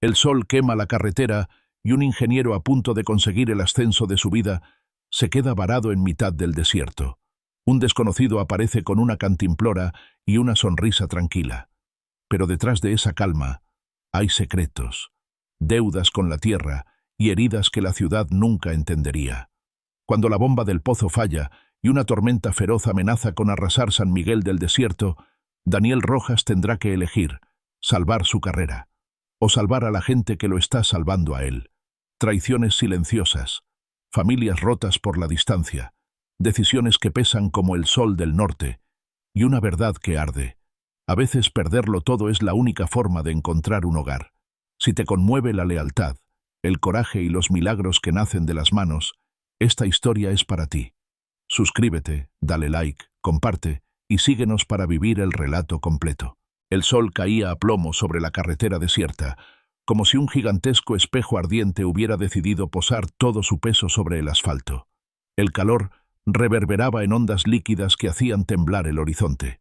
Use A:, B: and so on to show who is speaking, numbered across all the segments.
A: El sol quema la carretera y un ingeniero a punto de conseguir el ascenso de su vida se queda varado en mitad del desierto. Un desconocido aparece con una cantimplora y una sonrisa tranquila. Pero detrás de esa calma hay secretos, deudas con la tierra y heridas que la ciudad nunca entendería. Cuando la bomba del pozo falla y una tormenta feroz amenaza con arrasar San Miguel del Desierto, Daniel Rojas tendrá que elegir salvar su carrera o salvar a la gente que lo está salvando a él. Traiciones silenciosas, familias rotas por la distancia, decisiones que pesan como el sol del norte y una verdad que arde. A veces perderlo todo es la única forma de encontrar un hogar. Si te conmueve la lealtad, el coraje y los milagros que nacen de las manos, esta historia es para ti. Suscríbete, dale like, comparte y síguenos para vivir el relato completo. El sol caía a plomo sobre la carretera desierta, como si un gigantesco espejo ardiente hubiera decidido posar todo su peso sobre el asfalto. El calor reverberaba en ondas líquidas que hacían temblar el horizonte.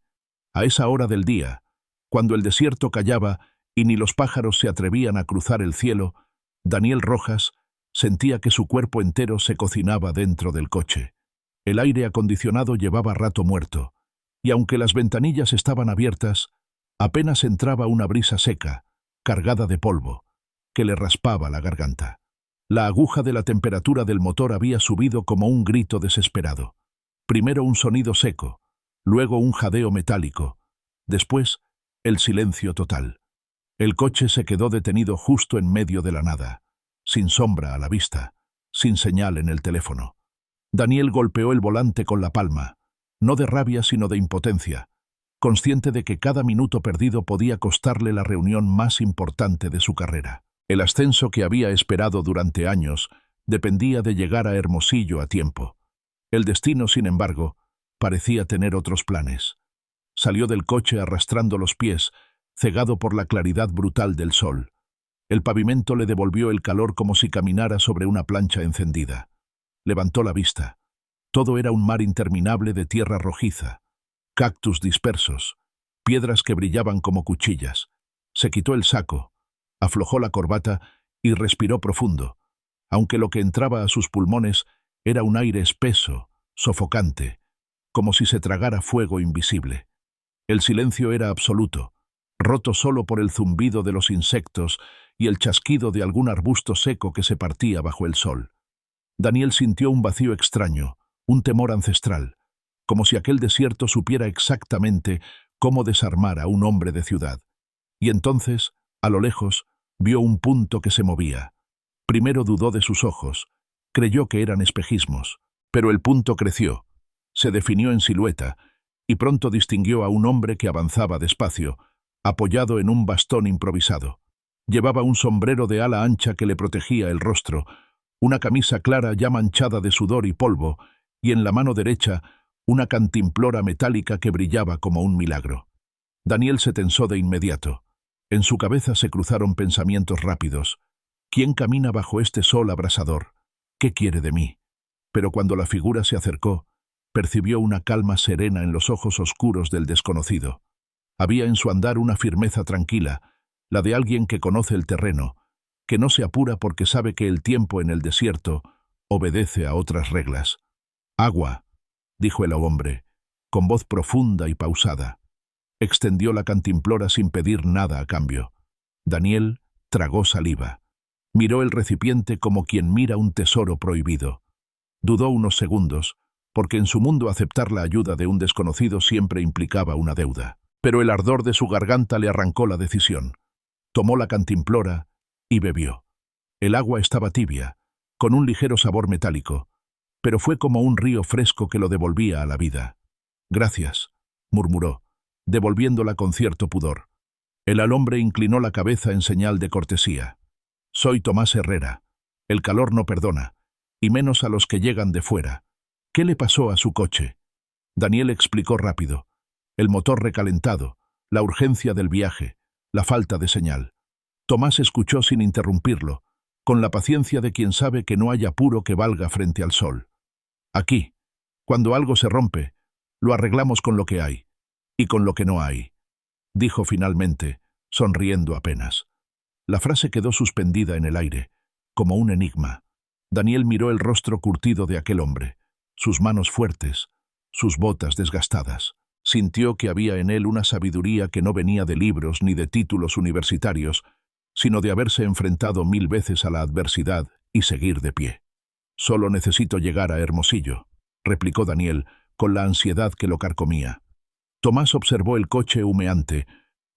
A: A esa hora del día, cuando el desierto callaba y ni los pájaros se atrevían a cruzar el cielo, Daniel Rojas sentía que su cuerpo entero se cocinaba dentro del coche. El aire acondicionado llevaba rato muerto, y aunque las ventanillas estaban abiertas, apenas entraba una brisa seca, cargada de polvo, que le raspaba la garganta. La aguja de la temperatura del motor había subido como un grito desesperado. Primero un sonido seco, luego un jadeo metálico, después el silencio total. El coche se quedó detenido justo en medio de la nada, sin sombra a la vista, sin señal en el teléfono. Daniel golpeó el volante con la palma, no de rabia sino de impotencia, consciente de que cada minuto perdido podía costarle la reunión más importante de su carrera. El ascenso que había esperado durante años dependía de llegar a Hermosillo a tiempo. El destino, sin embargo, parecía tener otros planes. Salió del coche arrastrando los pies, cegado por la claridad brutal del sol. El pavimento le devolvió el calor como si caminara sobre una plancha encendida. Levantó la vista. Todo era un mar interminable de tierra rojiza, cactus dispersos, piedras que brillaban como cuchillas. Se quitó el saco, aflojó la corbata y respiró profundo, aunque lo que entraba a sus pulmones era un aire espeso, sofocante, como si se tragara fuego invisible. El silencio era absoluto, roto solo por el zumbido de los insectos y el chasquido de algún arbusto seco que se partía bajo el sol. Daniel sintió un vacío extraño, un temor ancestral, como si aquel desierto supiera exactamente cómo desarmar a un hombre de ciudad. Y entonces, a lo lejos, vio un punto que se movía. Primero dudó de sus ojos, creyó que eran espejismos, pero el punto creció, se definió en silueta, y pronto distinguió a un hombre que avanzaba despacio, apoyado en un bastón improvisado. Llevaba un sombrero de ala ancha que le protegía el rostro, una camisa clara ya manchada de sudor y polvo, y en la mano derecha una cantimplora metálica que brillaba como un milagro. Daniel se tensó de inmediato. En su cabeza se cruzaron pensamientos rápidos. ¿Quién camina bajo este sol abrasador? ¿Qué quiere de mí? Pero cuando la figura se acercó, percibió una calma serena en los ojos oscuros del desconocido. Había en su andar una firmeza tranquila, la de alguien que conoce el terreno, que no se apura porque sabe que el tiempo en el desierto obedece a otras reglas. «Agua», dijo el hombre, con voz profunda y pausada. Extendió la cantimplora sin pedir nada a cambio. Daniel tragó saliva. Miró el recipiente como quien mira un tesoro prohibido. Dudó unos segundos, porque en su mundo aceptar la ayuda de un desconocido siempre implicaba una deuda. Pero el ardor de su garganta le arrancó la decisión. Tomó la cantimplora y bebió. El agua estaba tibia, con un ligero sabor metálico, pero fue como un río fresco que lo devolvía a la vida. «Gracias», murmuró, devolviéndola con cierto pudor. El hombre inclinó la cabeza en señal de cortesía. «Soy Tomás Herrera. El calor no perdona, y menos a los que llegan de fuera. ¿Qué le pasó a su coche?» Daniel explicó rápido. El motor recalentado, la urgencia del viaje, la falta de señal. Tomás escuchó sin interrumpirlo, con la paciencia de quien sabe que no hay apuro que valga frente al sol. «Aquí, cuando algo se rompe, lo arreglamos con lo que hay, y con lo que no hay», dijo finalmente, sonriendo apenas. La frase quedó suspendida en el aire, como un enigma. Daniel miró el rostro curtido de aquel hombre, sus manos fuertes, sus botas desgastadas. Sintió que había en él una sabiduría que no venía de libros ni de títulos universitarios, sino de haberse enfrentado 1000 veces a la adversidad y seguir de pie. «Solo necesito llegar a Hermosillo», replicó Daniel, con la ansiedad que lo carcomía. Tomás observó el coche humeante,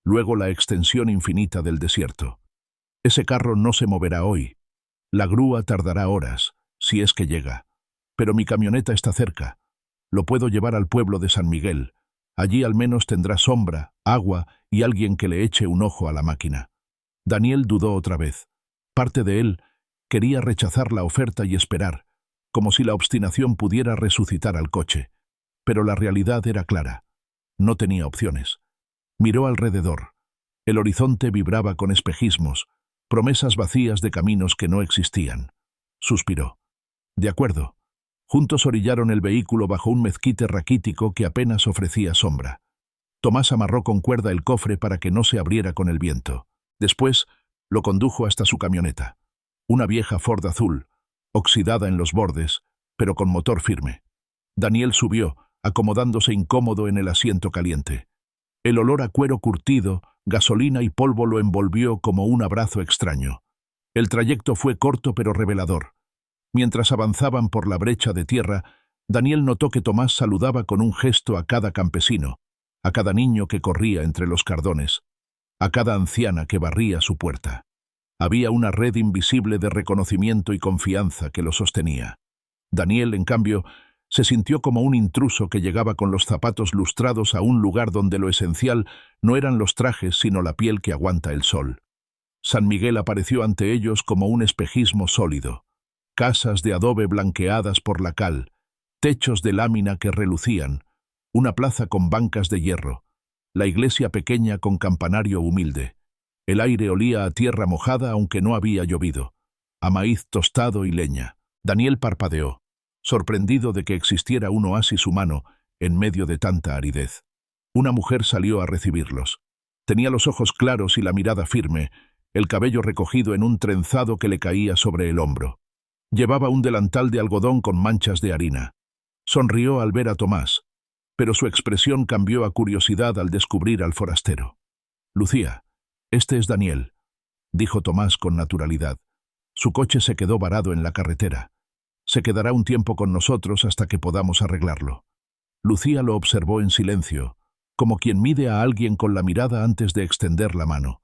A: luego la extensión infinita del desierto. «Ese carro no se moverá hoy. La grúa tardará horas, si es que llega. Pero mi camioneta está cerca. Lo puedo llevar al pueblo de San Miguel. Allí al menos tendrá sombra, agua y alguien que le eche un ojo a la máquina». Daniel dudó otra vez. Parte de él quería rechazar la oferta y esperar, como si la obstinación pudiera resucitar al coche. Pero la realidad era clara. No tenía opciones. Miró alrededor. El horizonte vibraba con espejismos, promesas vacías de caminos que no existían. Suspiró. «De acuerdo». Juntos orillaron el vehículo bajo un mezquite raquítico que apenas ofrecía sombra. Tomás amarró con cuerda el cofre para que no se abriera con el viento. Después lo condujo hasta su camioneta. Una vieja Ford azul, oxidada en los bordes, pero con motor firme. Daniel subió, acomodándose incómodo en el asiento caliente. El olor a cuero curtido, gasolina y polvo lo envolvió como un abrazo extraño. El trayecto fue corto pero revelador. Mientras avanzaban por la brecha de tierra, Daniel notó que Tomás saludaba con un gesto a cada campesino, a cada niño que corría entre los cardones, a cada anciana que barría su puerta. Había una red invisible de reconocimiento y confianza que lo sostenía. Daniel, en cambio, se sintió como un intruso que llegaba con los zapatos lustrados a un lugar donde lo esencial no eran los trajes sino la piel que aguanta el sol. San Miguel apareció ante ellos como un espejismo sólido. Casas de adobe blanqueadas por la cal, techos de lámina que relucían, una plaza con bancas de hierro, la iglesia pequeña con campanario humilde. El aire olía a tierra mojada aunque no había llovido, a maíz tostado y leña. Daniel parpadeó, sorprendido de que existiera un oasis humano en medio de tanta aridez. Una mujer salió a recibirlos. Tenía los ojos claros y la mirada firme, el cabello recogido en un trenzado que le caía sobre el hombro. Llevaba un delantal de algodón con manchas de harina. Sonrió al ver a Tomás, pero su expresión cambió a curiosidad al descubrir al forastero. «Lucía, este es Daniel», dijo Tomás con naturalidad. «Su coche se quedó varado en la carretera. Se quedará un tiempo con nosotros hasta que podamos arreglarlo». Lucía lo observó en silencio, como quien mide a alguien con la mirada antes de extender la mano.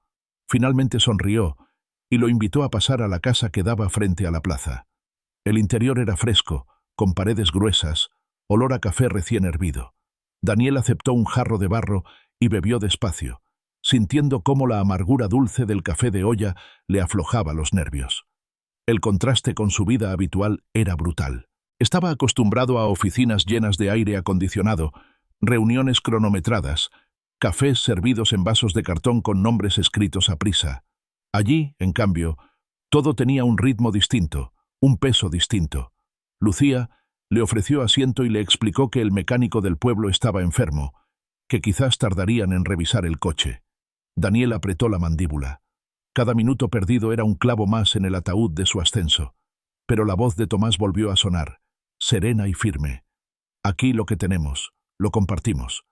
A: Finalmente sonrió y lo invitó a pasar a la casa que daba frente a la plaza. El interior era fresco, con paredes gruesas, olor a café recién hervido. Daniel aceptó un jarro de barro y bebió despacio, sintiendo cómo la amargura dulce del café de olla le aflojaba los nervios. El contraste con su vida habitual era brutal. Estaba acostumbrado a oficinas llenas de aire acondicionado, reuniones cronometradas, cafés servidos en vasos de cartón con nombres escritos a prisa. Allí, en cambio, todo tenía un ritmo distinto, un peso distinto. Lucía le ofreció asiento y le explicó que el mecánico del pueblo estaba enfermo, que quizás tardarían en revisar el coche. Daniel apretó la mandíbula. Cada minuto perdido era un clavo más en el ataúd de su ascenso. Pero la voz de Tomás volvió a sonar, serena y firme. «Aquí lo que tenemos, lo compartimos.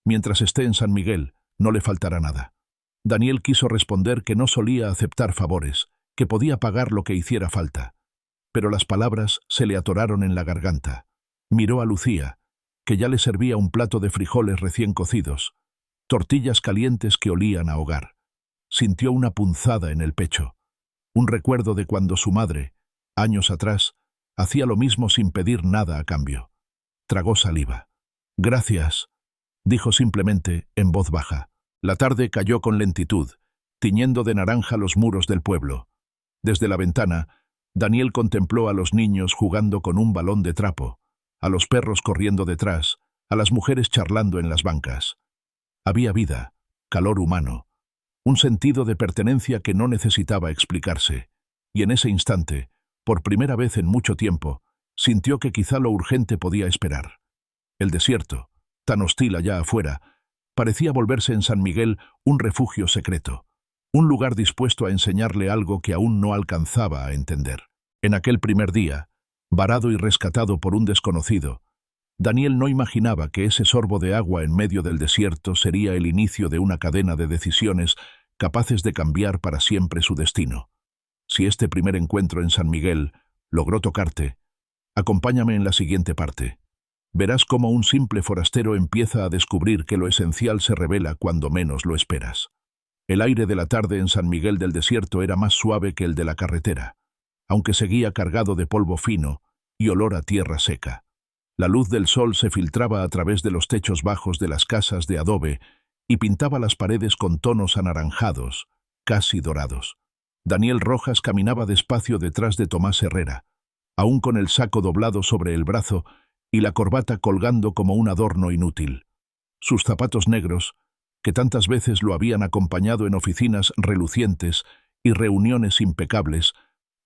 A: Mientras esté en San Miguel, no le faltará nada». Daniel quiso responder que no solía aceptar favores, que podía pagar lo que hiciera falta. Pero las palabras se le atoraron en la garganta. Miró a Lucía, que ya le servía un plato de frijoles recién cocidos, tortillas calientes que olían a hogar. Sintió una punzada en el pecho, un recuerdo de cuando su madre, años atrás, hacía lo mismo sin pedir nada a cambio. Tragó saliva. «Gracias», dijo simplemente, en voz baja. La tarde cayó con lentitud, tiñendo de naranja los muros del pueblo. Desde la ventana, Daniel contempló a los niños jugando con un balón de trapo, a los perros corriendo detrás, a las mujeres charlando en las bancas. Había vida, calor humano, un sentido de pertenencia que no necesitaba explicarse, y en ese instante, por primera vez en mucho tiempo, sintió que quizá lo urgente podía esperar. El desierto, tan hostil allá afuera, parecía volverse en San Miguel un refugio secreto, un lugar dispuesto a enseñarle algo que aún no alcanzaba a entender. En aquel primer día, varado y rescatado por un desconocido, Daniel no imaginaba que ese sorbo de agua en medio del desierto sería el inicio de una cadena de decisiones capaces de cambiar para siempre su destino. Si este primer encuentro en San Miguel logró tocarte, acompáñame en la siguiente parte. Verás cómo un simple forastero empieza a descubrir que lo esencial se revela cuando menos lo esperas. El aire de la tarde en San Miguel del Desierto era más suave que el de la carretera, aunque seguía cargado de polvo fino y olor a tierra seca. La luz del sol se filtraba a través de los techos bajos de las casas de adobe y pintaba las paredes con tonos anaranjados, casi dorados. Daniel Rojas caminaba despacio detrás de Tomás Herrera, aún con el saco doblado sobre el brazo y la corbata colgando como un adorno inútil. Sus zapatos negros, que tantas veces lo habían acompañado en oficinas relucientes y reuniones impecables,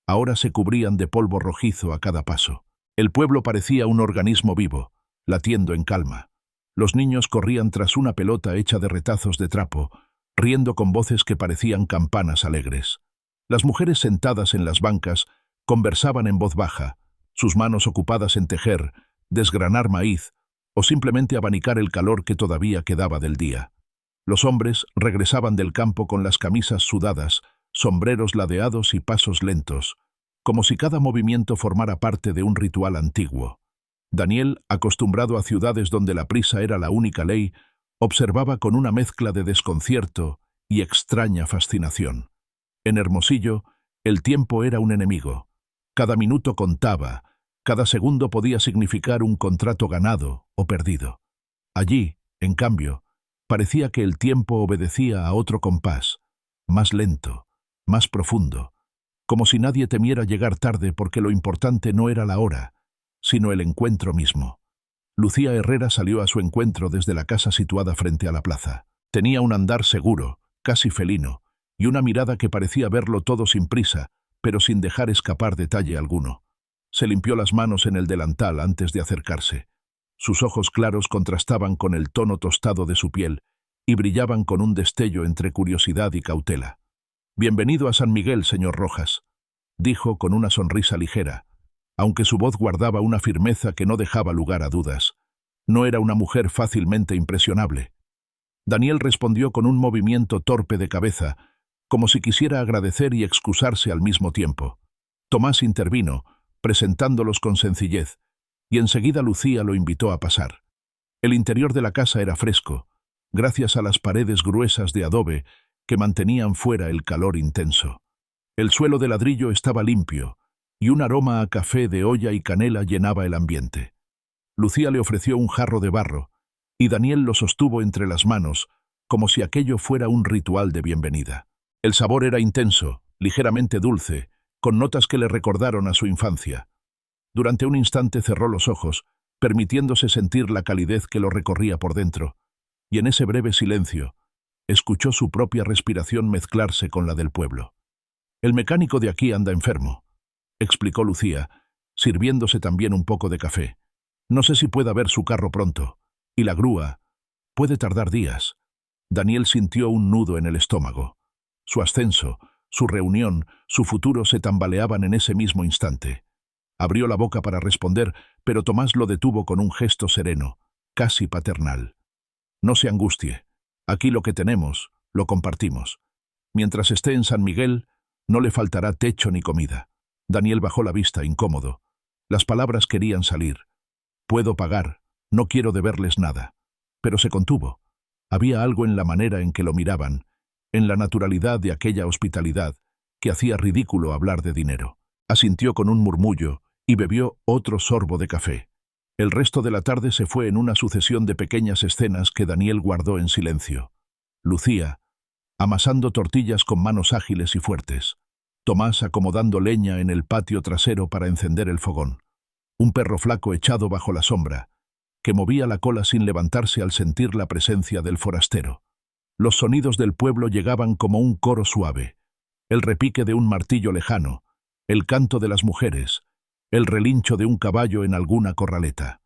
A: ahora se cubrían de polvo rojizo a cada paso. El pueblo parecía un organismo vivo, latiendo en calma. Los niños corrían tras una pelota hecha de retazos de trapo, riendo con voces que parecían campanas alegres. Las mujeres sentadas en las bancas conversaban en voz baja, sus manos ocupadas en tejer, desgranar maíz o simplemente abanicar el calor que todavía quedaba del día. Los hombres regresaban del campo con las camisas sudadas, sombreros ladeados y pasos lentos, como si cada movimiento formara parte de un ritual antiguo. Daniel, acostumbrado a ciudades donde la prisa era la única ley, observaba con una mezcla de desconcierto y extraña fascinación. En Hermosillo, el tiempo era un enemigo. Cada minuto contaba, cada segundo podía significar un contrato ganado o perdido. Allí, en cambio, parecía que el tiempo obedecía a otro compás, más lento, más profundo, como si nadie temiera llegar tarde porque lo importante no era la hora, sino el encuentro mismo. Lucía Herrera salió a su encuentro desde la casa situada frente a la plaza. Tenía un andar seguro, casi felino, y una mirada que parecía verlo todo sin prisa, pero sin dejar escapar detalle alguno. Se limpió las manos en el delantal antes de acercarse. Sus ojos claros contrastaban con el tono tostado de su piel y brillaban con un destello entre curiosidad y cautela. «Bienvenido a San Miguel, señor Rojas», dijo con una sonrisa ligera, aunque su voz guardaba una firmeza que no dejaba lugar a dudas. No era una mujer fácilmente impresionable. Daniel respondió con un movimiento torpe de cabeza, como si quisiera agradecer y excusarse al mismo tiempo. Tomás intervino, presentándolos con sencillez, y enseguida Lucía lo invitó a pasar. El interior de la casa era fresco, gracias a las paredes gruesas de adobe que mantenían fuera el calor intenso. El suelo de ladrillo estaba limpio, y un aroma a café de olla y canela llenaba el ambiente. Lucía le ofreció un jarro de barro, y Daniel lo sostuvo entre las manos, como si aquello fuera un ritual de bienvenida. El sabor era intenso, ligeramente dulce, con notas que le recordaron a su infancia. Durante un instante cerró los ojos, permitiéndose sentir la calidez que lo recorría por dentro, y en ese breve silencio, escuchó su propia respiración mezclarse con la del pueblo. «El mecánico de aquí anda enfermo», explicó Lucía, sirviéndose también un poco de café. «No sé si pueda ver su carro pronto. Y la grúa puede tardar días». Daniel sintió un nudo en el estómago. Su ascenso, su reunión, su futuro se tambaleaban en ese mismo instante. Abrió la boca para responder, pero Tomás lo detuvo con un gesto sereno, casi paternal. «No se angustie. Aquí lo que tenemos, lo compartimos. Mientras esté en San Miguel, no le faltará techo ni comida». Daniel bajó la vista, incómodo. Las palabras querían salir. «Puedo pagar, no quiero deberles nada». Pero se contuvo. Había algo en la manera en que lo miraban, en la naturalidad de aquella hospitalidad, que hacía ridículo hablar de dinero. Asintió con un murmullo y bebió otro sorbo de café. El resto de la tarde se fue en una sucesión de pequeñas escenas que Daniel guardó en silencio. Lucía, amasando tortillas con manos ágiles y fuertes. Tomás acomodando leña en el patio trasero para encender el fogón. Un perro flaco echado bajo la sombra, que movía la cola sin levantarse al sentir la presencia del forastero. Los sonidos del pueblo llegaban como un coro suave. El repique de un martillo lejano, el canto de las mujeres, el relincho de un caballo en alguna corraleta.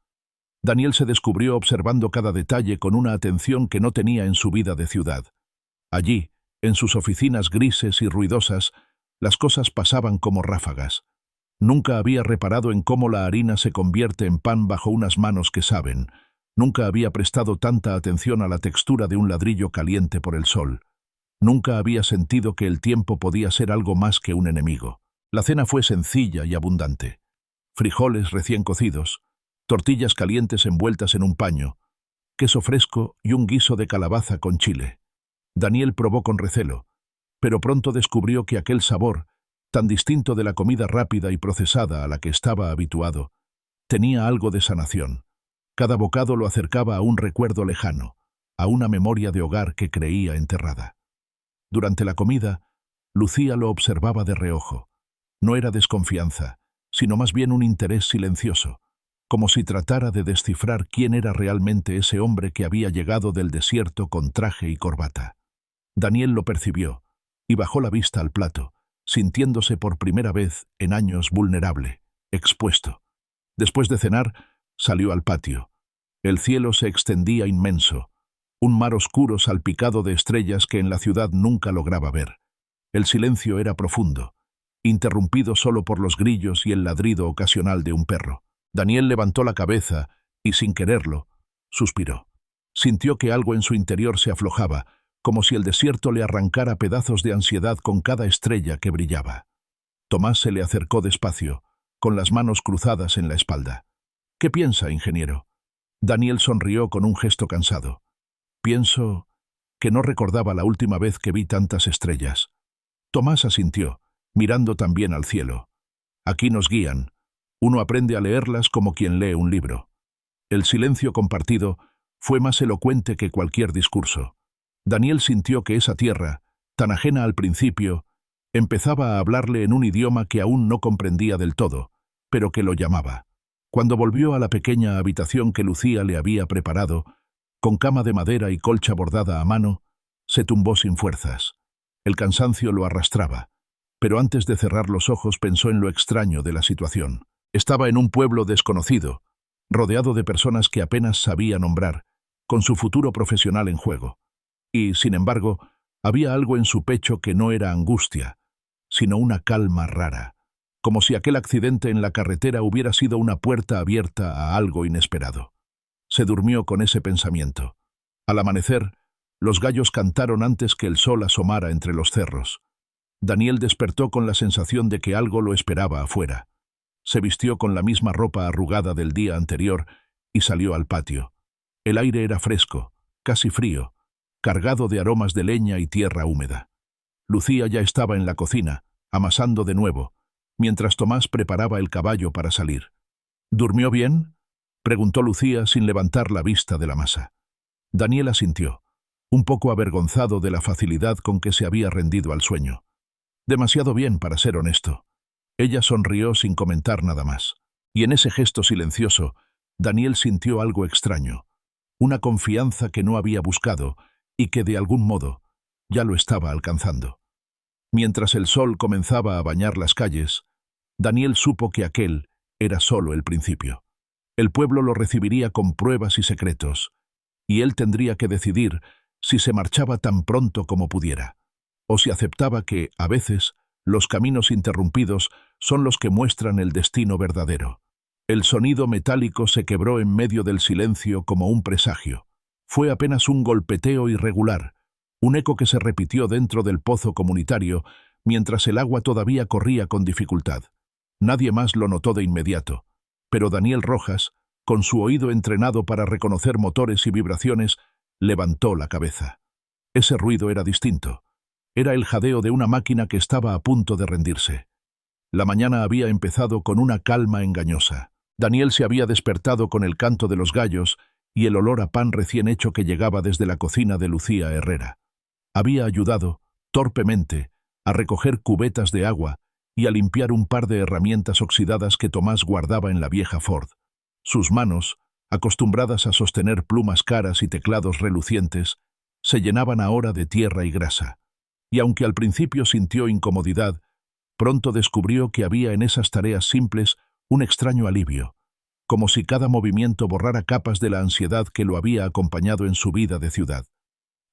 A: Daniel se descubrió observando cada detalle con una atención que no tenía en su vida de ciudad. Allí, En sus oficinas grises y ruidosas, las cosas pasaban como ráfagas. Nunca había reparado en cómo la harina se convierte en pan bajo unas manos que saben. Nunca había prestado tanta atención a la textura de un ladrillo caliente por el sol. Nunca había sentido que el tiempo podía ser algo más que un enemigo. La cena fue sencilla y abundante. Frijoles recién cocidos, tortillas calientes envueltas en un paño, queso fresco y un guiso de calabaza con chile. Daniel probó con recelo, pero pronto descubrió que aquel sabor, tan distinto de la comida rápida y procesada a la que estaba habituado, tenía algo de sanación. Cada bocado lo acercaba a un recuerdo lejano, a una memoria de hogar que creía enterrada. Durante la comida, Lucía lo observaba de reojo. No era desconfianza, sino más bien un interés silencioso, como si tratara de descifrar quién era realmente ese hombre que había llegado del desierto con traje y corbata. Daniel lo percibió, y bajó la vista al plato, sintiéndose por primera vez en años vulnerable, expuesto. Después de cenar, salió al patio. El cielo se extendía inmenso, un mar oscuro salpicado de estrellas que en la ciudad nunca lograba ver. El silencio era profundo, interrumpido solo por los grillos y el ladrido ocasional de un perro. Daniel levantó la cabeza y, sin quererlo, suspiró. Sintió que algo en su interior se aflojaba, como si el desierto le arrancara pedazos de ansiedad con cada estrella que brillaba. Tomás se le acercó despacio, con las manos cruzadas en la espalda. «¿Qué piensa, ingeniero?» Daniel sonrió con un gesto cansado. «Pienso que no recordaba la última vez que vi tantas estrellas». Tomás asintió, mirando también al cielo. «Aquí nos guían. Uno aprende a leerlas como quien lee un libro». El silencio compartido fue más elocuente que cualquier discurso. Daniel sintió que esa tierra, tan ajena al principio, empezaba a hablarle en un idioma que aún no comprendía del todo, pero que lo llamaba. Cuando volvió a la pequeña habitación que Lucía le había preparado, con cama de madera y colcha bordada a mano, se tumbó sin fuerzas. El cansancio lo arrastraba, pero antes de cerrar los ojos pensó en lo extraño de la situación. Estaba en un pueblo desconocido, rodeado de personas que apenas sabía nombrar, con su futuro profesional en juego. Y, sin embargo, había algo en su pecho que no era angustia, sino una calma rara, como si aquel accidente en la carretera hubiera sido una puerta abierta a algo inesperado. Se durmió con ese pensamiento. Al amanecer, los gallos cantaron antes que el sol asomara entre los cerros. Daniel despertó con la sensación de que algo lo esperaba afuera. Se vistió con la misma ropa arrugada del día anterior y salió al patio. El aire era fresco, casi frío, cargado de aromas de leña y tierra húmeda. Lucía ya estaba en la cocina, amasando de nuevo, mientras Tomás preparaba el caballo para salir. «¿Durmió bien?», preguntó Lucía sin levantar la vista de la masa. Daniel asintió, un poco avergonzado de la facilidad con que se había rendido al sueño. «Demasiado bien, para ser honesto». Ella sonrió sin comentar nada más, y en ese gesto silencioso, Daniel sintió algo extraño, una confianza que no había buscado y que, de algún modo, ya lo estaba alcanzando. Mientras el sol comenzaba a bañar las calles, Daniel supo que aquel era solo el principio. El pueblo lo recibiría con pruebas y secretos, y él tendría que decidir si se marchaba tan pronto como pudiera, o si aceptaba que, a veces, los caminos interrumpidos son los que muestran el destino verdadero. El sonido metálico se quebró en medio del silencio como un presagio. Fue apenas un golpeteo irregular, un eco que se repitió dentro del pozo comunitario mientras el agua todavía corría con dificultad. Nadie más lo notó de inmediato, pero Daniel Rojas, con su oído entrenado para reconocer motores y vibraciones, levantó la cabeza. Ese ruido era distinto. Era el jadeo de una máquina que estaba a punto de rendirse. La mañana había empezado con una calma engañosa. Daniel se había despertado con el canto de los gallos y el olor a pan recién hecho que llegaba desde la cocina de Lucía Herrera. Había ayudado, torpemente, a recoger cubetas de agua y a limpiar un par de herramientas oxidadas que Tomás guardaba en la vieja Ford. Sus manos, acostumbradas a sostener plumas caras y teclados relucientes, se llenaban ahora de tierra y grasa. Y aunque al principio sintió incomodidad, pronto descubrió que había en esas tareas simples un extraño alivio, como si cada movimiento borrara capas de la ansiedad que lo había acompañado en su vida de ciudad.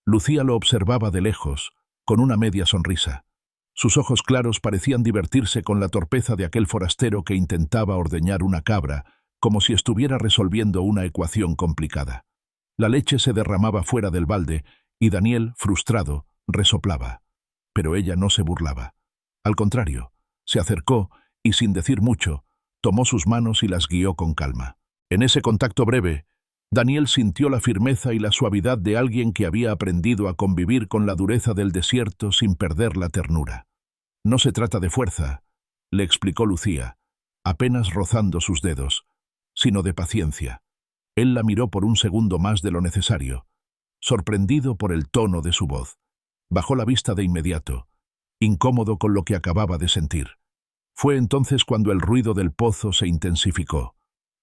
A: Lucía lo observaba de lejos, con una media sonrisa. Sus ojos claros parecían divertirse con la torpeza de aquel forastero que intentaba ordeñar una cabra, como si estuviera resolviendo una ecuación complicada. La leche se derramaba fuera del balde y Daniel, frustrado, resoplaba. Pero ella no se burlaba. Al contrario, se acercó y, sin decir mucho, tomó sus manos y las guió con calma. En ese contacto breve, Daniel sintió la firmeza y la suavidad de alguien que había aprendido a convivir con la dureza del desierto sin perder la ternura. «No se trata de fuerza», le explicó Lucía, apenas rozando sus dedos, «sino de paciencia». Él la miró por un segundo más de lo necesario, sorprendido por el tono de su voz. Bajó la vista de inmediato, incómodo con lo que acababa de sentir. Fue entonces cuando el ruido del pozo se intensificó.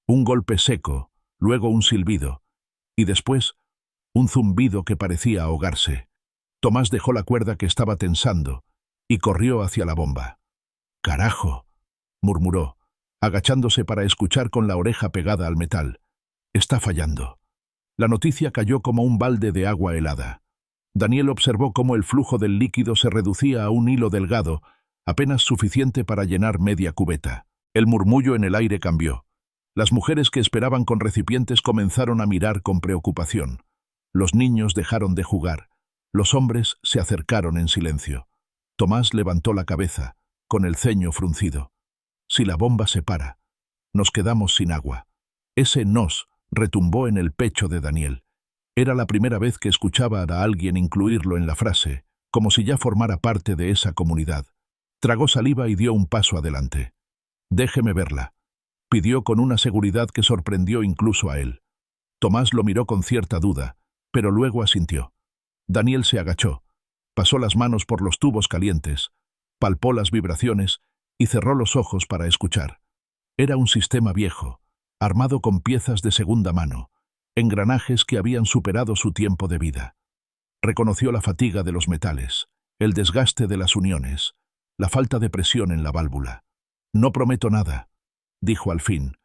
A: Un golpe seco, luego un silbido, y después un zumbido que parecía ahogarse. Tomás dejó la cuerda que estaba tensando y corrió hacia la bomba. «¡Carajo!», murmuró, agachándose para escuchar con la oreja pegada al metal. «Está fallando». La noticia cayó como un balde de agua helada. Daniel observó cómo el flujo del líquido se reducía a un hilo delgado, apenas suficiente para llenar media cubeta. El murmullo en el aire cambió. Las mujeres que esperaban con recipientes comenzaron a mirar con preocupación. Los niños dejaron de jugar. Los hombres se acercaron en silencio. Tomás levantó la cabeza, con el ceño fruncido. «Si la bomba se para, nos quedamos sin agua». Ese «nos» retumbó en el pecho de Daniel. Era la primera vez que escuchaba a alguien incluirlo en la frase, como si ya formara parte de esa comunidad. Tragó saliva y dio un paso adelante. «Déjeme verla», pidió con una seguridad que sorprendió incluso a él. Tomás lo miró con cierta duda, pero luego asintió. Daniel se agachó, pasó las manos por los tubos calientes, palpó las vibraciones y cerró los ojos para escuchar. Era un sistema viejo, armado con piezas de segunda mano, engranajes que habían superado su tiempo de vida. Reconoció la fatiga de los metales, el desgaste de las uniones, la falta de presión en la válvula. «No prometo nada», dijo al fin,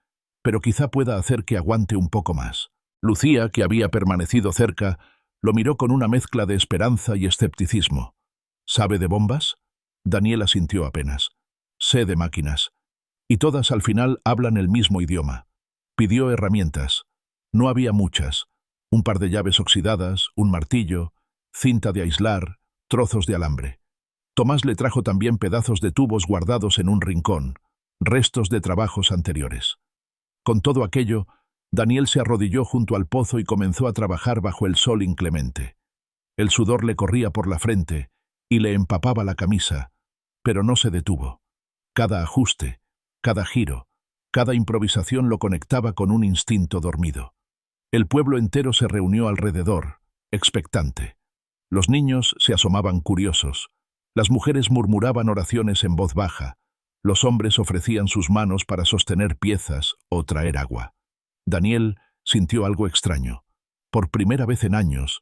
A: «pero quizá pueda hacer que aguante un poco más». Lucía, que había permanecido cerca, lo miró con una mezcla de esperanza y escepticismo. «¿Sabe de bombas?». Daniel asintió apenas. «Sé de máquinas. Y todas al final hablan el mismo idioma». Pidió herramientas. No había muchas. Un par de llaves oxidadas, un martillo, cinta de aislar, trozos de alambre. Tomás le trajo también pedazos de tubos guardados en un rincón, restos de trabajos anteriores. Con todo aquello, Daniel se arrodilló junto al pozo y comenzó a trabajar bajo el sol inclemente. El sudor le corría por la frente y le empapaba la camisa, pero no se detuvo. Cada ajuste, cada giro, cada improvisación lo conectaba con un instinto dormido. El pueblo entero se reunió alrededor, expectante. Los niños se asomaban curiosos. Las mujeres murmuraban oraciones en voz baja. Los hombres ofrecían sus manos para sostener piezas o traer agua. Daniel sintió algo extraño. Por primera vez en años,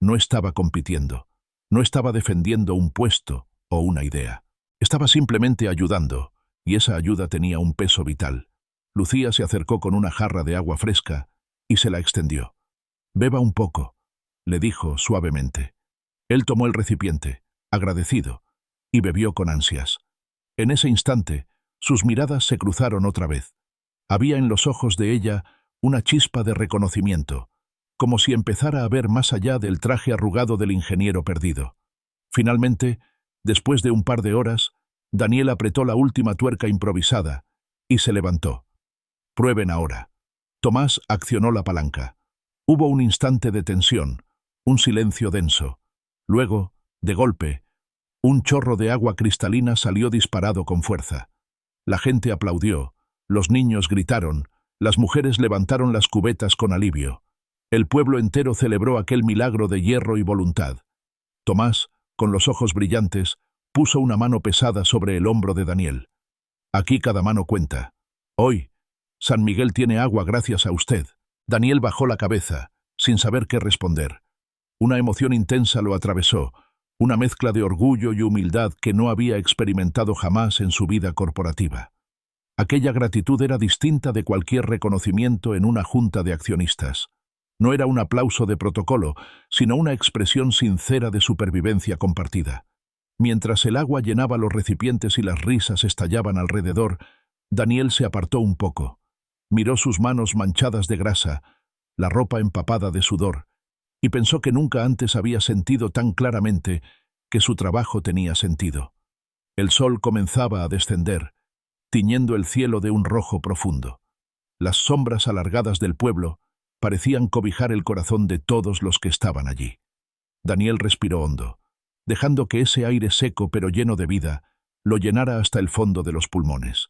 A: no estaba compitiendo. No estaba defendiendo un puesto o una idea. Estaba simplemente ayudando, y esa ayuda tenía un peso vital. Lucía se acercó con una jarra de agua fresca y se la extendió. «Beba un poco», le dijo suavemente. Él tomó el recipiente, agradecido, y bebió con ansias. En ese instante, sus miradas se cruzaron otra vez. Había en los ojos de ella una chispa de reconocimiento, como si empezara a ver más allá del traje arrugado del ingeniero perdido. Finalmente, después de un par de horas, Daniel apretó la última tuerca improvisada y se levantó. «Prueben ahora». Tomás accionó la palanca. Hubo un instante de tensión, un silencio denso. Luego, de golpe, un chorro de agua cristalina salió disparado con fuerza. La gente aplaudió, los niños gritaron, las mujeres levantaron las cubetas con alivio. El pueblo entero celebró aquel milagro de hierro y voluntad. Tomás, con los ojos brillantes, puso una mano pesada sobre el hombro de Daniel. «Aquí cada mano cuenta. Hoy, San Miguel tiene agua gracias a usted». Daniel bajó la cabeza, sin saber qué responder. Una emoción intensa lo atravesó, una mezcla de orgullo y humildad que no había experimentado jamás en su vida corporativa. Aquella gratitud era distinta de cualquier reconocimiento en una junta de accionistas. No era un aplauso de protocolo, sino una expresión sincera de supervivencia compartida. Mientras el agua llenaba los recipientes y las risas estallaban alrededor, Daniel se apartó un poco. Miró sus manos manchadas de grasa, la ropa empapada de sudor, y pensó que nunca antes había sentido tan claramente que su trabajo tenía sentido. El sol comenzaba a descender, tiñendo el cielo de un rojo profundo. Las sombras alargadas del pueblo parecían cobijar el corazón de todos los que estaban allí. Daniel respiró hondo, dejando que ese aire seco pero lleno de vida lo llenara hasta el fondo de los pulmones.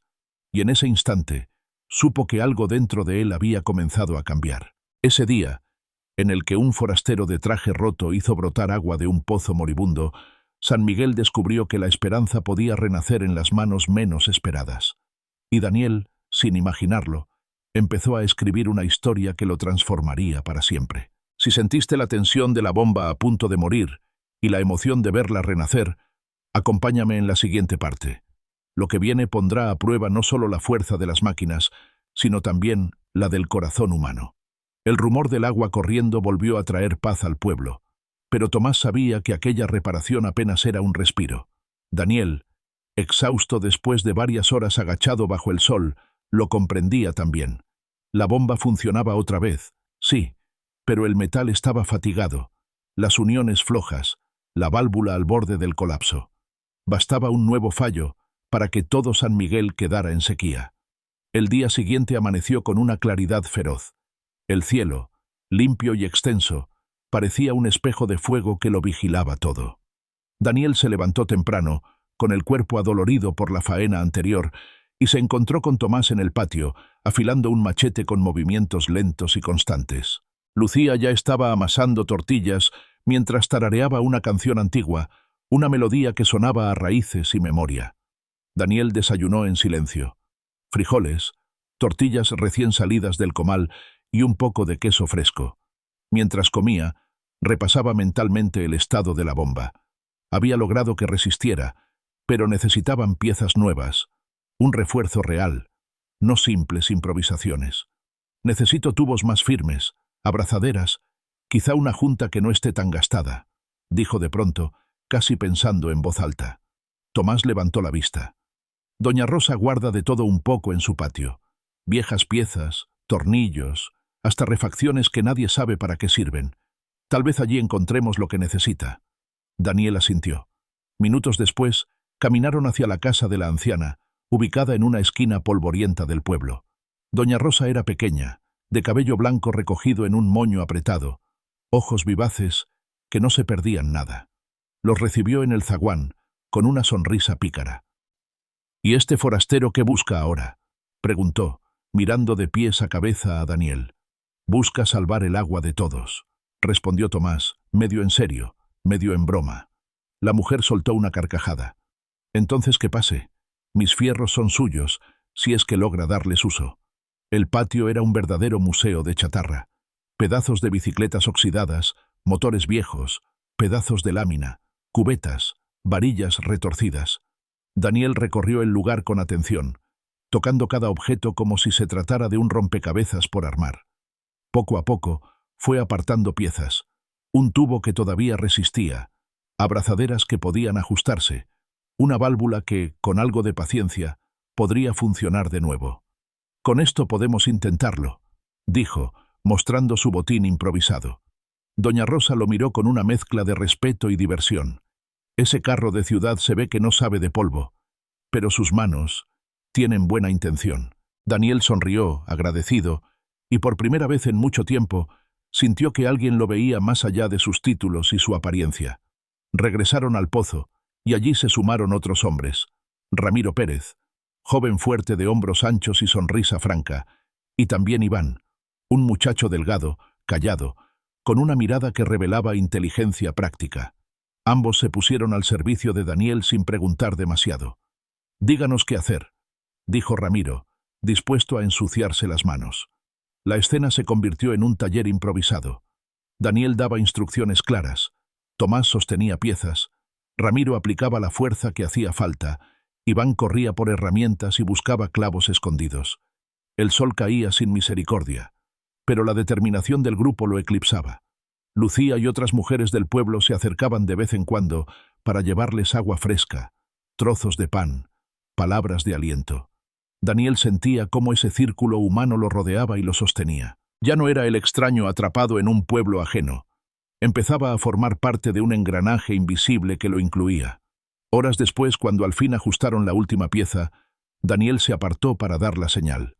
A: Y en ese instante supo que algo dentro de él había comenzado a cambiar. Ese día, en el que un forastero de traje roto hizo brotar agua de un pozo moribundo, San Miguel descubrió que la esperanza podía renacer en las manos menos esperadas. Y Daniel, sin imaginarlo, empezó a escribir una historia que lo transformaría para siempre. Si sentiste la tensión de la bomba a punto de morir y la emoción de verla renacer, acompáñame en la siguiente parte. Lo que viene pondrá a prueba no solo la fuerza de las máquinas, sino también la del corazón humano. El rumor del agua corriendo volvió a traer paz al pueblo, pero Tomás sabía que aquella reparación apenas era un respiro. Daniel, exhausto después de varias horas agachado bajo el sol, lo comprendía también. La bomba funcionaba otra vez, sí, pero el metal estaba fatigado, las uniones flojas, la válvula al borde del colapso. Bastaba un nuevo fallo para que todo San Miguel quedara en sequía. El día siguiente amaneció con una claridad feroz. El cielo, limpio y extenso, parecía un espejo de fuego que lo vigilaba todo. Daniel se levantó temprano, con el cuerpo adolorido por la faena anterior, y se encontró con Tomás en el patio, afilando un machete con movimientos lentos y constantes. Lucía ya estaba amasando tortillas mientras tarareaba una canción antigua, una melodía que sonaba a raíces y memoria. Daniel desayunó en silencio. Frijoles, tortillas recién salidas del comal y un poco de queso fresco. Mientras comía, repasaba mentalmente el estado de la bomba. Había logrado que resistiera, pero necesitaban piezas nuevas, un refuerzo real, no simples improvisaciones. Necesito tubos más firmes, abrazaderas, quizá una junta que no esté tan gastada, dijo de pronto, casi pensando en voz alta. Tomás levantó la vista. Doña Rosa guarda de todo un poco en su patio. Viejas piezas, tornillos, hasta refacciones que nadie sabe para qué sirven. Tal vez allí encontremos lo que necesita. Daniel asintió. Minutos después, caminaron hacia la casa de la anciana, ubicada en una esquina polvorienta del pueblo. Doña Rosa era pequeña, de cabello blanco recogido en un moño apretado, ojos vivaces que no se perdían nada. Los recibió en el zaguán, con una sonrisa pícara. «¿Y este forastero qué busca ahora?», preguntó, mirando de pies a cabeza a Daniel. «Busca salvar el agua de todos», respondió Tomás, medio en serio, medio en broma. La mujer soltó una carcajada. «Entonces que pase. Mis fierros son suyos, si es que logra darles uso». El patio era un verdadero museo de chatarra. Pedazos de bicicletas oxidadas, motores viejos, pedazos de lámina, cubetas, varillas retorcidas. Daniel recorrió el lugar con atención, tocando cada objeto como si se tratara de un rompecabezas por armar. Poco a poco, fue apartando piezas, un tubo que todavía resistía, abrazaderas que podían ajustarse, una válvula que, con algo de paciencia, podría funcionar de nuevo. «Con esto podemos intentarlo», dijo, mostrando su botín improvisado. Doña Rosa lo miró con una mezcla de respeto y diversión. Ese carro de ciudad se ve que no sabe de polvo, pero sus manos tienen buena intención. Daniel sonrió, agradecido, y por primera vez en mucho tiempo sintió que alguien lo veía más allá de sus títulos y su apariencia. Regresaron al pozo, y allí se sumaron otros hombres. Ramiro Pérez, joven fuerte de hombros anchos y sonrisa franca, y también Iván, un muchacho delgado, callado, con una mirada que revelaba inteligencia práctica. Ambos se pusieron al servicio de Daniel sin preguntar demasiado. «Díganos qué hacer», dijo Ramiro, dispuesto a ensuciarse las manos. La escena se convirtió en un taller improvisado. Daniel daba instrucciones claras, Tomás sostenía piezas, Ramiro aplicaba la fuerza que hacía falta, Iván corría por herramientas y buscaba clavos escondidos. El sol caía sin misericordia, pero la determinación del grupo lo eclipsaba. Lucía y otras mujeres del pueblo se acercaban de vez en cuando para llevarles agua fresca, trozos de pan, palabras de aliento. Daniel sentía cómo ese círculo humano lo rodeaba y lo sostenía. Ya no era el extraño atrapado en un pueblo ajeno. Empezaba a formar parte de un engranaje invisible que lo incluía. Horas después, cuando al fin ajustaron la última pieza, Daniel se apartó para dar la señal.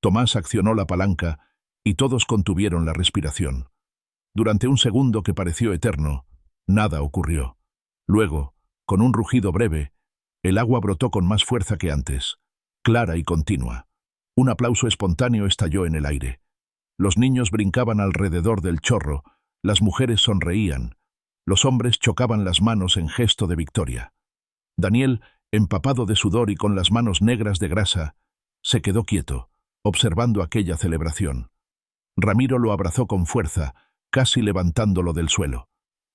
A: Tomás accionó la palanca y todos contuvieron la respiración. Durante un segundo que pareció eterno, nada ocurrió. Luego, con un rugido breve, el agua brotó con más fuerza que antes, clara y continua. Un aplauso espontáneo estalló en el aire. Los niños brincaban alrededor del chorro, las mujeres sonreían, los hombres chocaban las manos en gesto de victoria. Daniel, empapado de sudor y con las manos negras de grasa, se quedó quieto, observando aquella celebración. Ramiro lo abrazó con fuerza, casi levantándolo del suelo.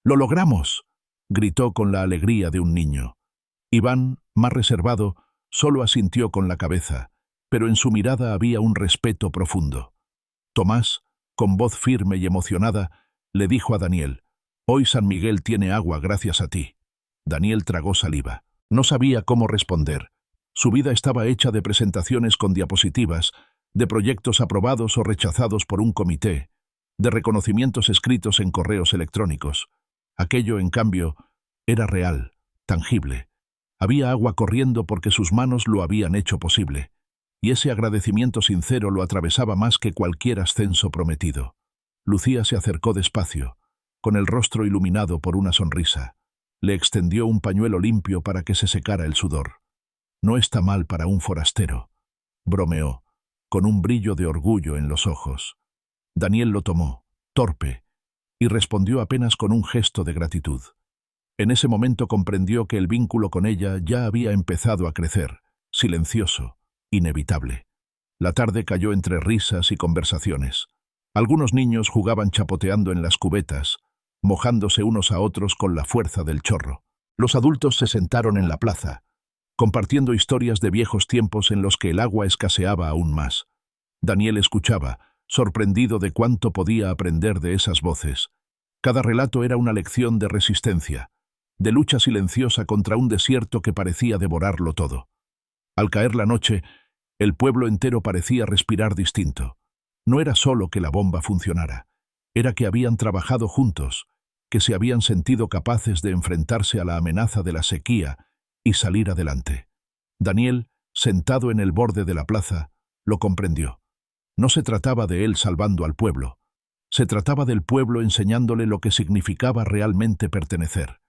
A: «¡Lo logramos!», gritó con la alegría de un niño. Iván, más reservado, solo asintió con la cabeza, pero en su mirada había un respeto profundo. Tomás, con voz firme y emocionada, le dijo a Daniel: «Hoy San Miguel tiene agua gracias a ti». Daniel tragó saliva. No sabía cómo responder. Su vida estaba hecha de presentaciones con diapositivas, de proyectos aprobados o rechazados por un comité, de reconocimientos escritos en correos electrónicos. Aquello, en cambio, era real, tangible. Había agua corriendo porque sus manos lo habían hecho posible, y ese agradecimiento sincero lo atravesaba más que cualquier ascenso prometido. Lucía se acercó despacio, con el rostro iluminado por una sonrisa. Le extendió un pañuelo limpio para que se secara el sudor. «No está mal para un forastero», bromeó, con un brillo de orgullo en los ojos. Daniel lo tomó, torpe, y respondió apenas con un gesto de gratitud. En ese momento comprendió que el vínculo con ella ya había empezado a crecer, silencioso, inevitable. La tarde cayó entre risas y conversaciones. Algunos niños jugaban chapoteando en las cubetas, mojándose unos a otros con la fuerza del chorro. Los adultos se sentaron en la plaza, compartiendo historias de viejos tiempos en los que el agua escaseaba aún más. Daniel escuchaba, sorprendido de cuánto podía aprender de esas voces. Cada relato era una lección de resistencia, de lucha silenciosa contra un desierto que parecía devorarlo todo. Al caer la noche, el pueblo entero parecía respirar distinto. No era solo que la bomba funcionara, era que habían trabajado juntos, que se habían sentido capaces de enfrentarse a la amenaza de la sequía y salir adelante. Daniel, sentado en el borde de la plaza, lo comprendió. No se trataba de él salvando al pueblo, se trataba del pueblo enseñándole lo que significaba realmente pertenecer.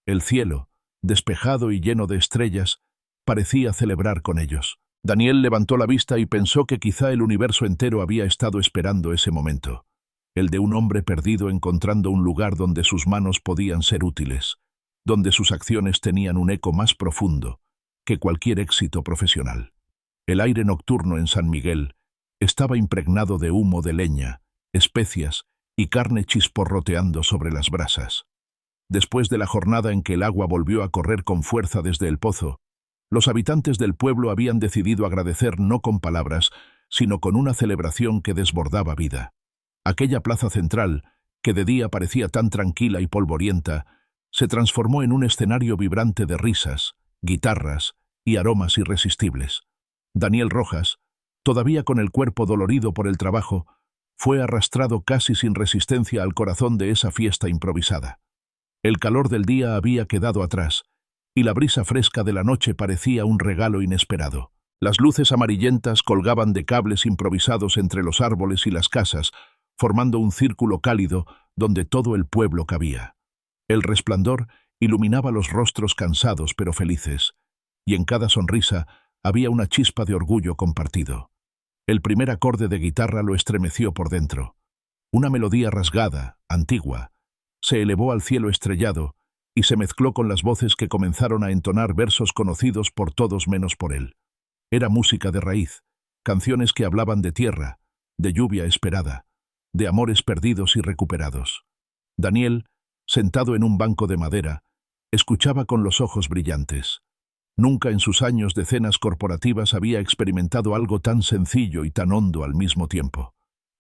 A: El cielo, despejado y lleno de estrellas, parecía celebrar con ellos. Daniel levantó la vista y pensó que quizá el universo entero había estado esperando ese momento, el de un hombre perdido encontrando un lugar donde sus manos podían ser útiles, donde sus acciones tenían un eco más profundo que cualquier éxito profesional. El aire nocturno en San Miguel estaba impregnado de humo de leña, especias y carne chisporroteando sobre las brasas. Después de la jornada en que el agua volvió a correr con fuerza desde el pozo, los habitantes del pueblo habían decidido agradecer no con palabras, sino con una celebración que desbordaba vida. Aquella plaza central, que de día parecía tan tranquila y polvorienta, se transformó en un escenario vibrante de risas, guitarras y aromas irresistibles. Daniel Rojas, todavía con el cuerpo dolorido por el trabajo, fue arrastrado casi sin resistencia al corazón de esa fiesta improvisada. El calor del día había quedado atrás, y la brisa fresca de la noche parecía un regalo inesperado. Las luces amarillentas colgaban de cables improvisados entre los árboles y las casas, formando un círculo cálido donde todo el pueblo cabía. El resplandor iluminaba los rostros cansados pero felices, y en cada sonrisa había una chispa de orgullo compartido. El primer acorde de guitarra lo estremeció por dentro. Una melodía rasgada, antigua, se elevó al cielo estrellado y se mezcló con las voces que comenzaron a entonar versos conocidos por todos menos por él. Era música de raíz, canciones que hablaban de tierra, de lluvia esperada, de amores perdidos y recuperados. Daniel, sentado en un banco de madera, escuchaba con los ojos brillantes. Nunca en sus años de cenas corporativas había experimentado algo tan sencillo y tan hondo al mismo tiempo.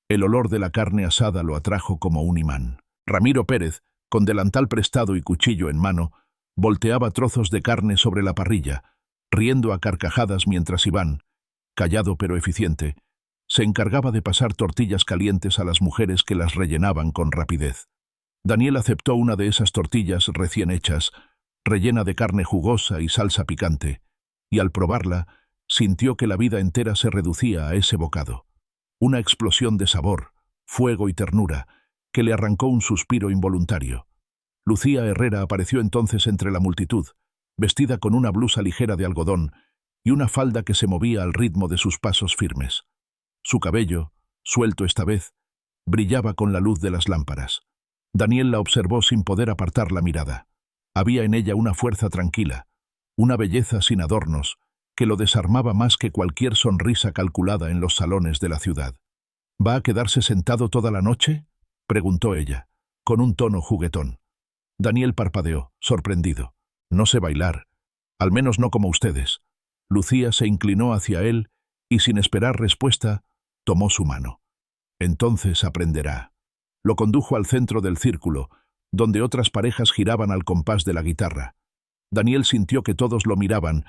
A: El olor de la carne asada lo atrajo como un imán. Ramiro Pérez, con delantal prestado y cuchillo en mano, volteaba trozos de carne sobre la parrilla, riendo a carcajadas mientras Iván, callado pero eficiente, se encargaba de pasar tortillas calientes a las mujeres que las rellenaban con rapidez. Daniel aceptó una de esas tortillas recién hechas, rellena de carne jugosa y salsa picante, y al probarla, sintió que la vida entera se reducía a ese bocado. Una explosión de sabor, fuego y ternura, que le arrancó un suspiro involuntario. Lucía Herrera apareció entonces entre la multitud, vestida con una blusa ligera de algodón y una falda que se movía al ritmo de sus pasos firmes. Su cabello, suelto esta vez, brillaba con la luz de las lámparas. Daniel la observó sin poder apartar la mirada. Había en ella una fuerza tranquila, una belleza sin adornos, que lo desarmaba más que cualquier sonrisa calculada en los salones de la ciudad. —¿Va a quedarse sentado toda la noche? —preguntó ella, con un tono juguetón. Daniel parpadeó, sorprendido. —No sé bailar, al menos no como ustedes. Lucía se inclinó hacia él y, sin esperar respuesta, tomó su mano. —Entonces aprenderá. Lo condujo al centro del círculo, donde otras parejas giraban al compás de la guitarra. Daniel sintió que todos lo miraban,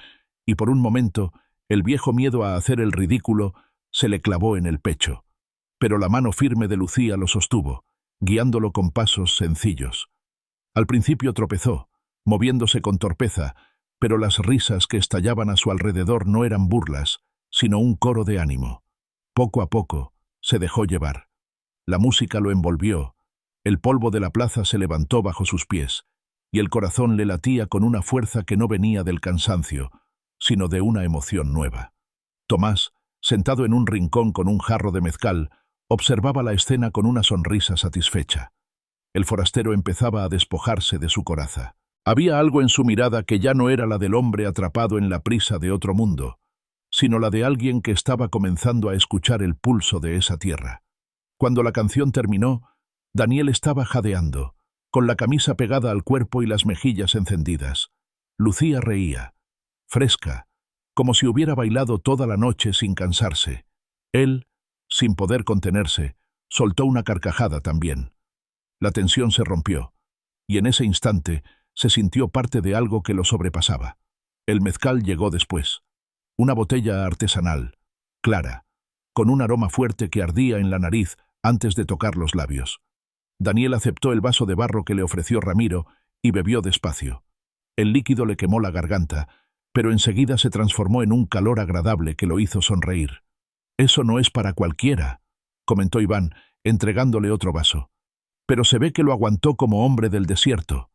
A: y por un momento el viejo miedo a hacer el ridículo se le clavó en el pecho. Pero la mano firme de Lucía lo sostuvo, guiándolo con pasos sencillos. Al principio tropezó, moviéndose con torpeza, pero las risas que estallaban a su alrededor no eran burlas, sino un coro de ánimo. Poco a poco se dejó llevar. La música lo envolvió, el polvo de la plaza se levantó bajo sus pies, y el corazón le latía con una fuerza que no venía del cansancio, sino de una emoción nueva. Tomás, sentado en un rincón con un jarro de mezcal, observaba la escena con una sonrisa satisfecha. El forastero empezaba a despojarse de su coraza. Había algo en su mirada que ya no era la del hombre atrapado en la prisa de otro mundo, sino la de alguien que estaba comenzando a escuchar el pulso de esa tierra. Cuando la canción terminó, Daniel estaba jadeando, con la camisa pegada al cuerpo y las mejillas encendidas. Lucía reía, fresca, como si hubiera bailado toda la noche sin cansarse. Él, sin poder contenerse, soltó una carcajada también. La tensión se rompió, y en ese instante se sintió parte de algo que lo sobrepasaba. El mezcal llegó después. Una botella artesanal, clara, con un aroma fuerte que ardía en la nariz antes de tocar los labios. Daniel aceptó el vaso de barro que le ofreció Ramiro y bebió despacio. El líquido le quemó la garganta, pero enseguida se transformó en un calor agradable que lo hizo sonreír. «Eso no es para cualquiera», comentó Iván, entregándole otro vaso. «Pero se ve que lo aguantó como hombre del desierto».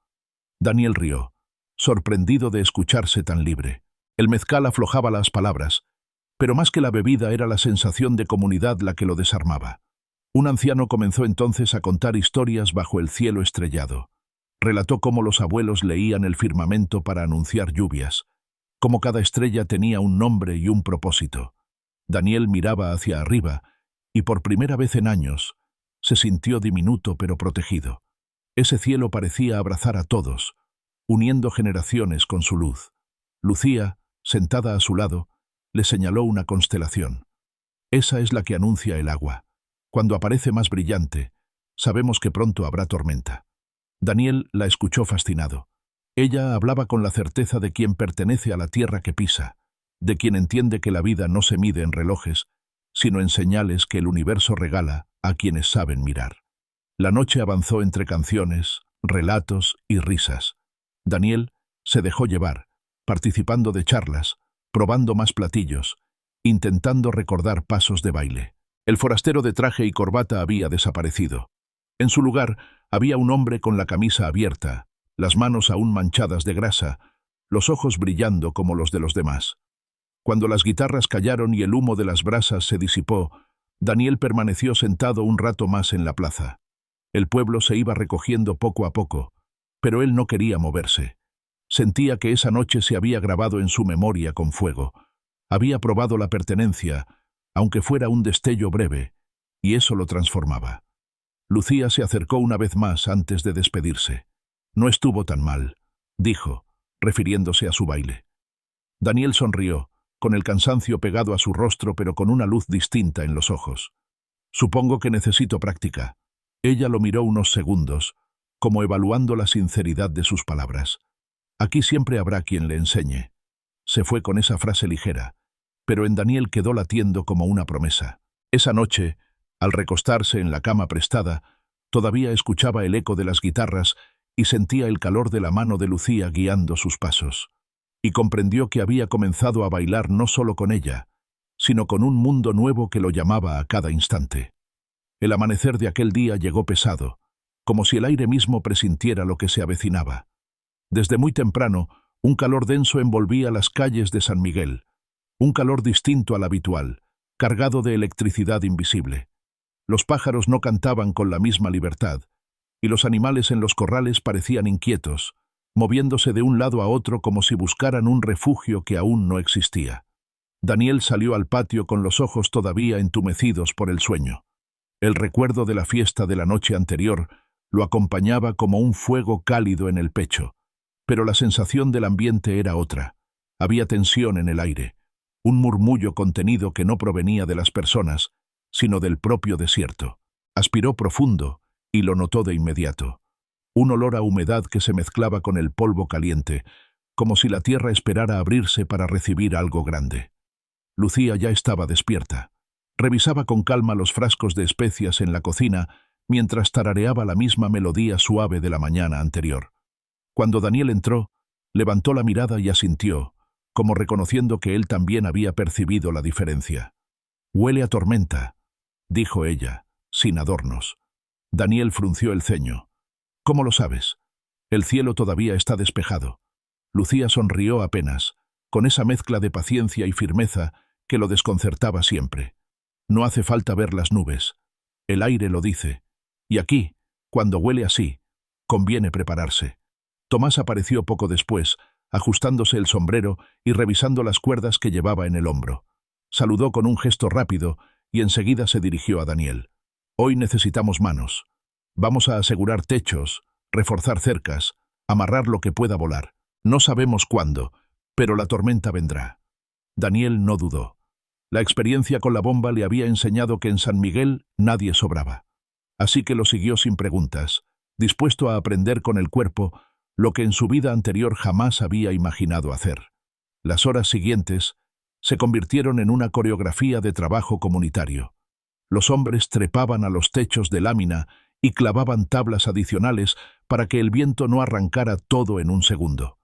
A: Daniel rió, sorprendido de escucharse tan libre. El mezcal aflojaba las palabras, pero más que la bebida era la sensación de comunidad la que lo desarmaba. Un anciano comenzó entonces a contar historias bajo el cielo estrellado. Relató cómo los abuelos leían el firmamento para anunciar lluvias, cómo cada estrella tenía un nombre y un propósito. Daniel miraba hacia arriba y por primera vez en años se sintió diminuto pero protegido. Ese cielo parecía abrazar a todos, uniendo generaciones con su luz. Lucía, sentada a su lado, le señaló una constelación. Esa es la que anuncia el agua. Cuando aparece más brillante, sabemos que pronto habrá tormenta. Daniel la escuchó fascinado. Ella hablaba con la certeza de quien pertenece a la tierra que pisa, de quien entiende que la vida no se mide en relojes, sino en señales que el universo regala a quienes saben mirar. La noche avanzó entre canciones, relatos y risas. Daniel se dejó llevar, participando de charlas, probando más platillos, intentando recordar pasos de baile. El forastero de traje y corbata había desaparecido. En su lugar había un hombre con la camisa abierta, las manos aún manchadas de grasa, los ojos brillando como los de los demás. Cuando las guitarras callaron y el humo de las brasas se disipó, Daniel permaneció sentado un rato más en la plaza. El pueblo se iba recogiendo poco a poco, pero él no quería moverse. Sentía que esa noche se había grabado en su memoria con fuego. Había probado la pertenencia, aunque fuera un destello breve, y eso lo transformaba. Lucía se acercó una vez más antes de despedirse. «No estuvo tan mal», dijo, refiriéndose a su baile. Daniel sonrió, con el cansancio pegado a su rostro pero con una luz distinta en los ojos. Supongo que necesito práctica. Ella lo miró unos segundos, como evaluando la sinceridad de sus palabras. Aquí siempre habrá quien le enseñe. Se fue con esa frase ligera, pero en Daniel quedó latiendo como una promesa. Esa noche, al recostarse en la cama prestada, todavía escuchaba el eco de las guitarras y sentía el calor de la mano de Lucía guiando sus pasos. Y comprendió que había comenzado a bailar no solo con ella, sino con un mundo nuevo que lo llamaba a cada instante. El amanecer de aquel día llegó pesado, como si el aire mismo presintiera lo que se avecinaba. Desde muy temprano, un calor denso envolvía las calles de San Miguel, un calor distinto al habitual, cargado de electricidad invisible. Los pájaros no cantaban con la misma libertad, y los animales en los corrales parecían inquietos, moviéndose de un lado a otro como si buscaran un refugio que aún no existía. Daniel salió al patio con los ojos todavía entumecidos por el sueño. El recuerdo de la fiesta de la noche anterior lo acompañaba como un fuego cálido en el pecho, pero la sensación del ambiente era otra. Había tensión en el aire, un murmullo contenido que no provenía de las personas, sino del propio desierto. Aspiró profundo y lo notó de inmediato. Un olor a humedad que se mezclaba con el polvo caliente, como si la tierra esperara abrirse para recibir algo grande. Lucía ya estaba despierta. Revisaba con calma los frascos de especias en la cocina mientras tarareaba la misma melodía suave de la mañana anterior. Cuando Daniel entró, levantó la mirada y asintió, como reconociendo que él también había percibido la diferencia. «Huele a tormenta», dijo ella, sin adornos. Daniel frunció el ceño. «¿Cómo lo sabes? El cielo todavía está despejado». Lucía sonrió apenas, con esa mezcla de paciencia y firmeza que lo desconcertaba siempre. «No hace falta ver las nubes. El aire lo dice. Y aquí, cuando huele así, conviene prepararse». Tomás apareció poco después, ajustándose el sombrero y revisando las cuerdas que llevaba en el hombro. Saludó con un gesto rápido y enseguida se dirigió a Daniel. «Hoy necesitamos manos. Vamos a asegurar techos, reforzar cercas, amarrar lo que pueda volar. No sabemos cuándo, pero la tormenta vendrá». Daniel no dudó. La experiencia con la bomba le había enseñado que en San Miguel nadie sobraba. Así que lo siguió sin preguntas, dispuesto a aprender con el cuerpo lo que en su vida anterior jamás había imaginado hacer. Las horas siguientes se convirtieron en una coreografía de trabajo comunitario. Los hombres trepaban a los techos de lámina y clavaban tablas adicionales para que el viento no arrancara todo en un segundo.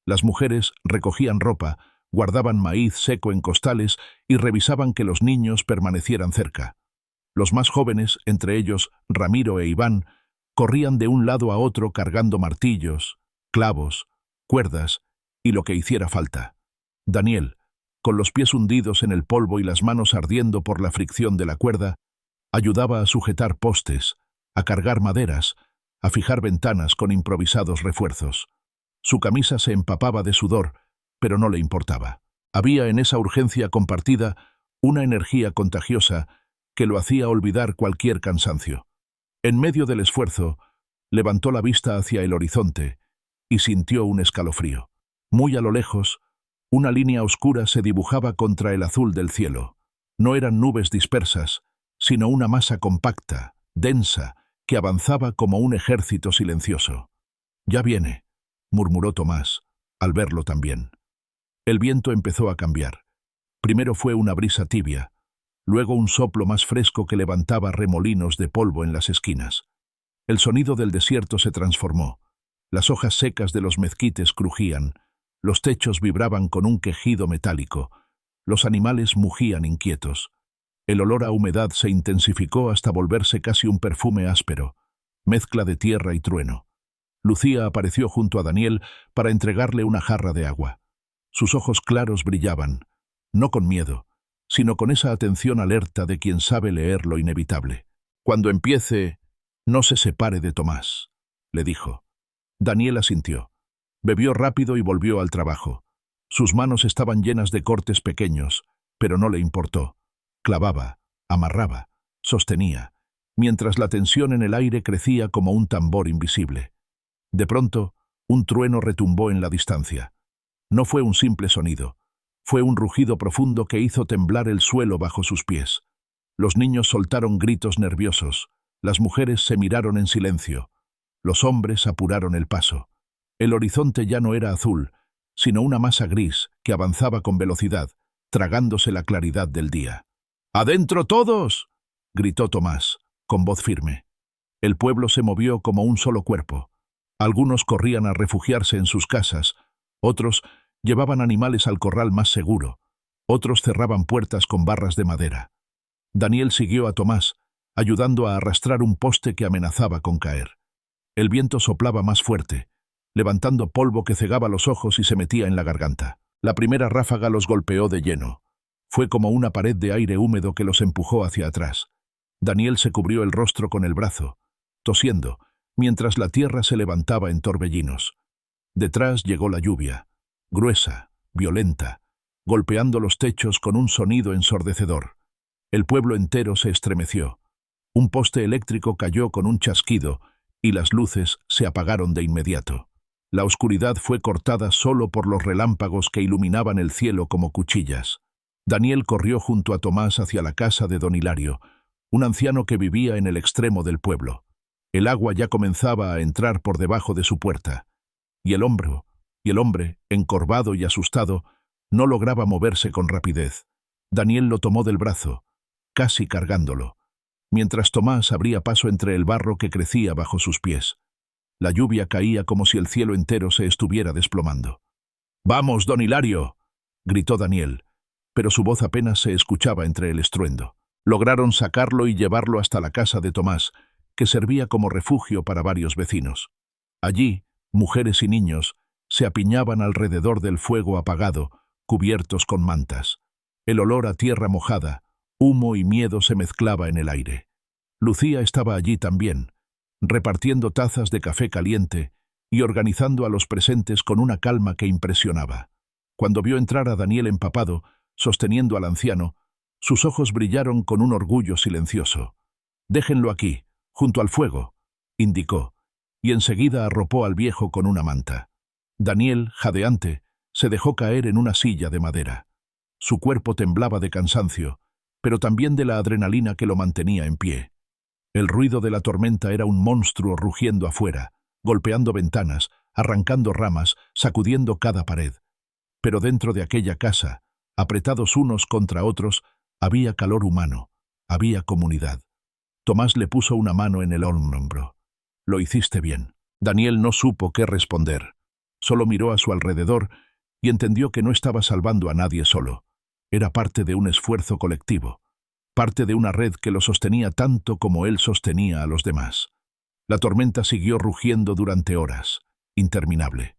A: Las mujeres recogían ropa, guardaban maíz seco en costales y revisaban que los niños permanecieran cerca. Los más jóvenes, entre ellos Ramiro e Iván, corrían de un lado a otro cargando martillos, clavos, cuerdas y lo que hiciera falta. Daniel, con los pies hundidos en el polvo y las manos ardiendo por la fricción de la cuerda, ayudaba a sujetar postes, a cargar maderas, a fijar ventanas con improvisados refuerzos. Su camisa se empapaba de sudor, pero no le importaba. Había en esa urgencia compartida una energía contagiosa que lo hacía olvidar cualquier cansancio. En medio del esfuerzo, levantó la vista hacia el horizonte y sintió un escalofrío. Muy a lo lejos, una línea oscura se dibujaba contra el azul del cielo. No eran nubes dispersas, sino una masa compacta, densa, que avanzaba como un ejército silencioso. «Ya viene», murmuró Tomás, al verlo también. El viento empezó a cambiar. Primero fue una brisa tibia, luego un soplo más fresco que levantaba remolinos de polvo en las esquinas. El sonido del desierto se transformó. Las hojas secas de los mezquites crujían, los techos vibraban con un quejido metálico, los animales mugían inquietos. El olor a humedad se intensificó hasta volverse casi un perfume áspero, mezcla de tierra y trueno. Lucía apareció junto a Daniel para entregarle una jarra de agua. Sus ojos claros brillaban, no con miedo, sino con esa atención alerta de quien sabe leer lo inevitable. «Cuando empiece, no se separe de Tomás», le dijo. Daniel asintió. Bebió rápido y volvió al trabajo. Sus manos estaban llenas de cortes pequeños, pero no le importó. Clavaba, amarraba, sostenía, mientras la tensión en el aire crecía como un tambor invisible. De pronto, un trueno retumbó en la distancia. No fue un simple sonido, fue un rugido profundo que hizo temblar el suelo bajo sus pies. Los niños soltaron gritos nerviosos, las mujeres se miraron en silencio, los hombres apuraron el paso. El horizonte ya no era azul, sino una masa gris que avanzaba con velocidad, tragándose la claridad del día. ¡Adentro todos!, gritó Tomás, con voz firme. El pueblo se movió como un solo cuerpo. Algunos corrían a refugiarse en sus casas, otros llevaban animales al corral más seguro, otros cerraban puertas con barras de madera. Daniel siguió a Tomás, ayudando a arrastrar un poste que amenazaba con caer. El viento soplaba más fuerte, levantando polvo que cegaba los ojos y se metía en la garganta. La primera ráfaga los golpeó de lleno. Fue como una pared de aire húmedo que los empujó hacia atrás. Daniel se cubrió el rostro con el brazo, tosiendo, mientras la tierra se levantaba en torbellinos. Detrás llegó la lluvia, gruesa, violenta, golpeando los techos con un sonido ensordecedor. El pueblo entero se estremeció. Un poste eléctrico cayó con un chasquido y las luces se apagaron de inmediato. La oscuridad fue cortada solo por los relámpagos que iluminaban el cielo como cuchillas. Daniel corrió junto a Tomás hacia la casa de don Hilario, un anciano que vivía en el extremo del pueblo. El agua ya comenzaba a entrar por debajo de su puerta, y el hombre, encorvado y asustado, no lograba moverse con rapidez. Daniel lo tomó del brazo, casi cargándolo, mientras Tomás abría paso entre el barro que crecía bajo sus pies. La lluvia caía como si el cielo entero se estuviera desplomando. «¡Vamos, don Hilario!», gritó Daniel, pero su voz apenas se escuchaba entre el estruendo. Lograron sacarlo y llevarlo hasta la casa de Tomás, que servía como refugio para varios vecinos. Allí, mujeres y niños se apiñaban alrededor del fuego apagado, cubiertos con mantas. El olor a tierra mojada, humo y miedo se mezclaba en el aire. Lucía estaba allí también, repartiendo tazas de café caliente y organizando a los presentes con una calma que impresionaba. Cuando vio entrar a Daniel empapado, sosteniendo al anciano, sus ojos brillaron con un orgullo silencioso. «Déjenlo aquí, junto al fuego», indicó, y enseguida arropó al viejo con una manta. Daniel, jadeante, se dejó caer en una silla de madera. Su cuerpo temblaba de cansancio, pero también de la adrenalina que lo mantenía en pie. El ruido de la tormenta era un monstruo rugiendo afuera, golpeando ventanas, arrancando ramas, sacudiendo cada pared. Pero dentro de aquella casa, apretados unos contra otros, había calor humano, había comunidad. Tomás le puso una mano en el hombro. «Lo hiciste bien». Daniel no supo qué responder. Solo miró a su alrededor y entendió que no estaba salvando a nadie solo. Era parte de un esfuerzo colectivo, parte de una red que lo sostenía tanto como él sostenía a los demás. La tormenta siguió rugiendo durante horas, interminable.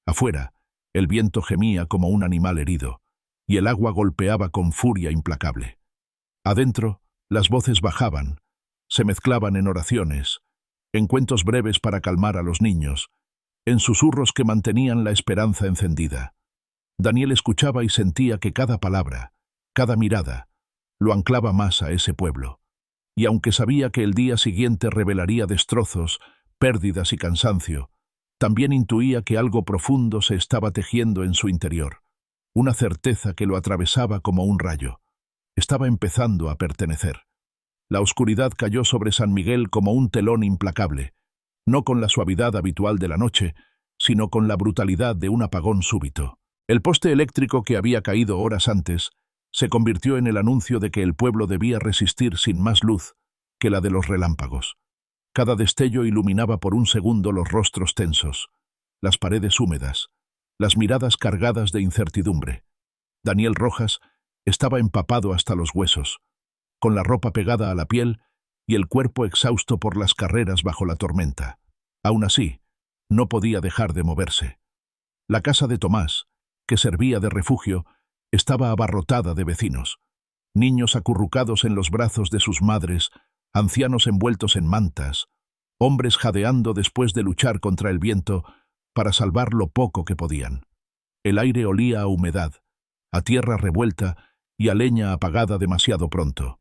A: Afuera, el viento gemía como un animal herido, y el agua golpeaba con furia implacable. Adentro, las voces bajaban, se mezclaban en oraciones, en cuentos breves para calmar a los niños, en susurros que mantenían la esperanza encendida. Daniel escuchaba y sentía que cada palabra, cada mirada, lo anclaba más a ese pueblo. Y aunque sabía que el día siguiente revelaría destrozos, pérdidas y cansancio, también intuía que algo profundo se estaba tejiendo en su interior, una certeza que lo atravesaba como un rayo. Estaba empezando a pertenecer. La oscuridad cayó sobre San Miguel como un telón implacable, no con la suavidad habitual de la noche, sino con la brutalidad de un apagón súbito. El poste eléctrico que había caído horas antes se convirtió en el anuncio de que el pueblo debía resistir sin más luz que la de los relámpagos. Cada destello iluminaba por un segundo los rostros tensos, las paredes húmedas, las miradas cargadas de incertidumbre. Daniel Rojas estaba empapado hasta los huesos, con la ropa pegada a la piel y el cuerpo exhausto por las carreras bajo la tormenta. Aún así, no podía dejar de moverse. La casa de Tomás, que servía de refugio, estaba abarrotada de vecinos. Niños acurrucados en los brazos de sus madres, ancianos envueltos en mantas, hombres jadeando después de luchar contra el viento para salvar lo poco que podían. El aire olía a humedad, a tierra revuelta y a leña apagada demasiado pronto.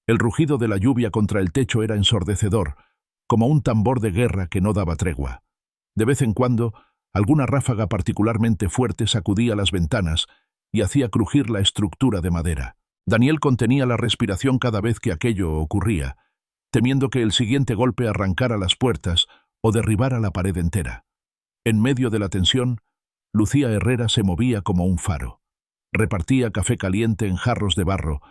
A: El rugido de la lluvia contra el techo era ensordecedor, como un tambor de guerra que no daba tregua. De vez en cuando, alguna ráfaga particularmente fuerte sacudía las ventanas y hacía crujir la estructura de madera. Daniel contenía la respiración cada vez que aquello ocurría, temiendo que el siguiente golpe arrancara las puertas o derribara la pared entera. En medio de la tensión, Lucía Herrera se movía como un faro. Repartía café caliente en jarros de barro,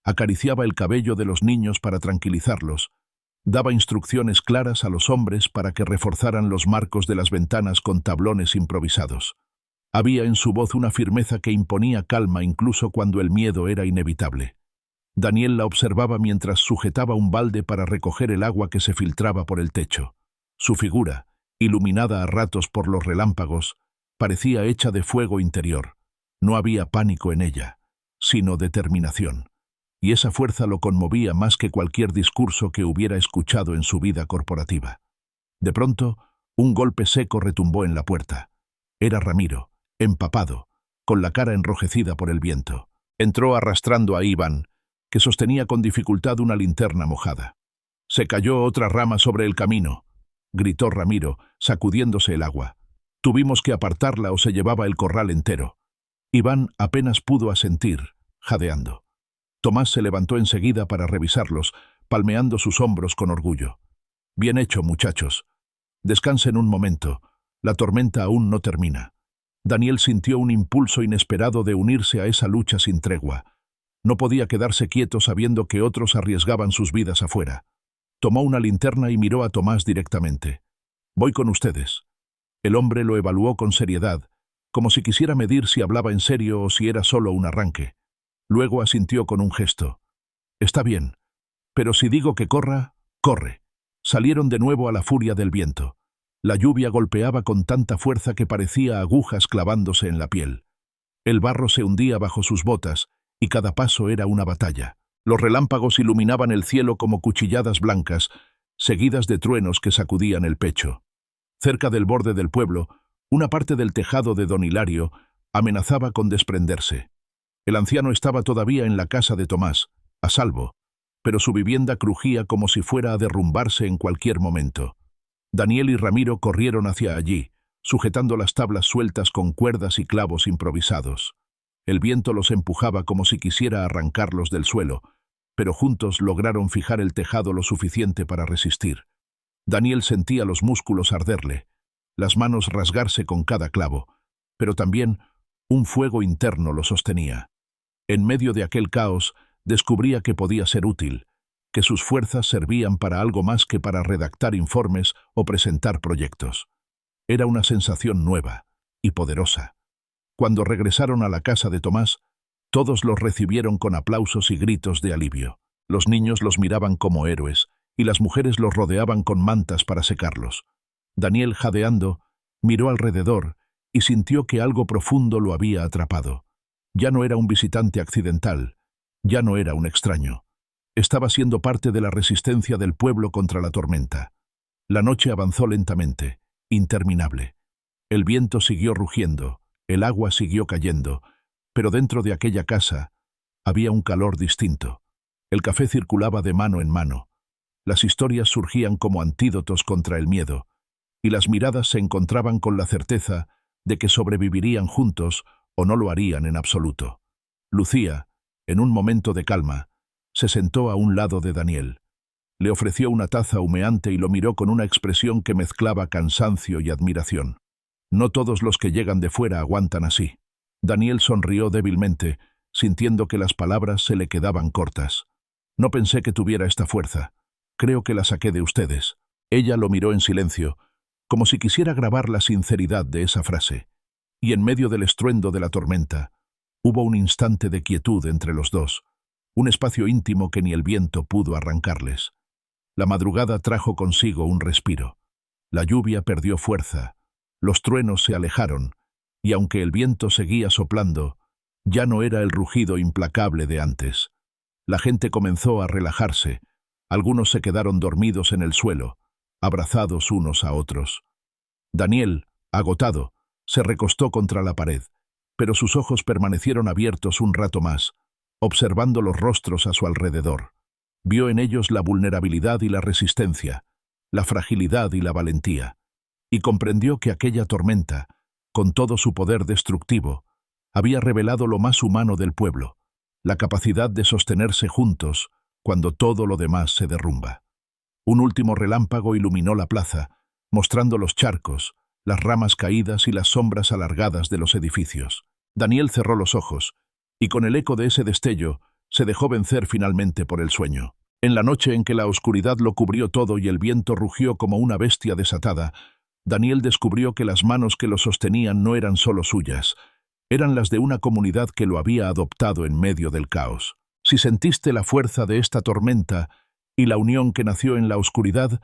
A: acariciaba el cabello de los niños para tranquilizarlos, daba instrucciones claras a los hombres para que reforzaran los marcos de las ventanas con tablones improvisados. Había en su voz una firmeza que imponía calma incluso cuando el miedo era inevitable. Daniel la observaba mientras sujetaba un balde para recoger el agua que se filtraba por el techo. Su figura, iluminada a ratos por los relámpagos, parecía hecha de fuego interior. No había pánico en ella, sino determinación. Y esa fuerza lo conmovía más que cualquier discurso que hubiera escuchado en su vida corporativa. De pronto, un golpe seco retumbó en la puerta. Era Ramiro, empapado, con la cara enrojecida por el viento. Entró arrastrando a Iván, que sostenía con dificultad una linterna mojada. «Se cayó otra rama sobre el camino», gritó Ramiro, sacudiéndose el agua. «Tuvimos que apartarla o se llevaba el corral entero». Iván apenas pudo asentir, jadeando. Tomás se levantó enseguida para revisarlos, palmeando sus hombros con orgullo. «Bien hecho, muchachos. Descansen un momento. La tormenta aún no termina». Daniel sintió un impulso inesperado de unirse a esa lucha sin tregua. No podía quedarse quieto sabiendo que otros arriesgaban sus vidas afuera. Tomó una linterna y miró a Tomás directamente. «Voy con ustedes». El hombre lo evaluó con seriedad, como si quisiera medir si hablaba en serio o si era solo un arranque. Luego asintió con un gesto. «Está bien, pero si digo que corra, corre». Salieron de nuevo a la furia del viento. La lluvia golpeaba con tanta fuerza que parecía agujas clavándose en la piel. El barro se hundía bajo sus botas, y cada paso era una batalla. Los relámpagos iluminaban el cielo como cuchilladas blancas, seguidas de truenos que sacudían el pecho. Cerca del borde del pueblo, una parte del tejado de don Hilario amenazaba con desprenderse. El anciano estaba todavía en la casa de Tomás, a salvo, pero su vivienda crujía como si fuera a derrumbarse en cualquier momento. Daniel y Ramiro corrieron hacia allí, sujetando las tablas sueltas con cuerdas y clavos improvisados. El viento los empujaba como si quisiera arrancarlos del suelo, pero juntos lograron fijar el tejado lo suficiente para resistir. Daniel sentía los músculos arderle, las manos rasgarse con cada clavo, pero también un fuego interno lo sostenía. En medio de aquel caos, descubría que podía ser útil, que sus fuerzas servían para algo más que para redactar informes o presentar proyectos. Era una sensación nueva y poderosa. Cuando regresaron a la casa de Tomás, todos los recibieron con aplausos y gritos de alivio. Los niños los miraban como héroes, y las mujeres los rodeaban con mantas para secarlos. Daniel, jadeando, miró alrededor y sintió que algo profundo lo había atrapado. Ya no era un visitante accidental, ya no era un extraño. Estaba siendo parte de la resistencia del pueblo contra la tormenta. La noche avanzó lentamente, interminable. El viento siguió rugiendo, el agua siguió cayendo, pero dentro de aquella casa había un calor distinto. El café circulaba de mano en mano. Las historias surgían como antídotos contra el miedo, y las miradas se encontraban con la certeza de que sobrevivirían juntos o no lo harían en absoluto. Lucía, en un momento de calma, se sentó a un lado de Daniel. Le ofreció una taza humeante y lo miró con una expresión que mezclaba cansancio y admiración. No todos los que llegan de fuera aguantan así. Daniel sonrió débilmente, sintiendo que las palabras se le quedaban cortas. No pensé que tuviera esta fuerza. Creo que la saqué de ustedes. Ella lo miró en silencio, como si quisiera grabar la sinceridad de esa frase. Y en medio del estruendo de la tormenta, hubo un instante de quietud entre los dos, un espacio íntimo que ni el viento pudo arrancarles. La madrugada trajo consigo un respiro. La lluvia perdió fuerza, los truenos se alejaron, y aunque el viento seguía soplando, ya no era el rugido implacable de antes. La gente comenzó a relajarse, algunos se quedaron dormidos en el suelo, abrazados unos a otros. Daniel, agotado, se recostó contra la pared, pero sus ojos permanecieron abiertos un rato más, observando los rostros a su alrededor. Vio en ellos la vulnerabilidad y la resistencia, la fragilidad y la valentía, y comprendió que aquella tormenta, con todo su poder destructivo, había revelado lo más humano del pueblo, la capacidad de sostenerse juntos cuando todo lo demás se derrumba. Un último relámpago iluminó la plaza, mostrando los charcos, las ramas caídas y las sombras alargadas de los edificios. Daniel cerró los ojos, y con el eco de ese destello, se dejó vencer finalmente por el sueño. En la noche en que la oscuridad lo cubrió todo y el viento rugió como una bestia desatada, Daniel descubrió que las manos que lo sostenían no eran solo suyas, eran las de una comunidad que lo había adoptado en medio del caos. Si sentiste la fuerza de esta tormenta y la unión que nació en la oscuridad,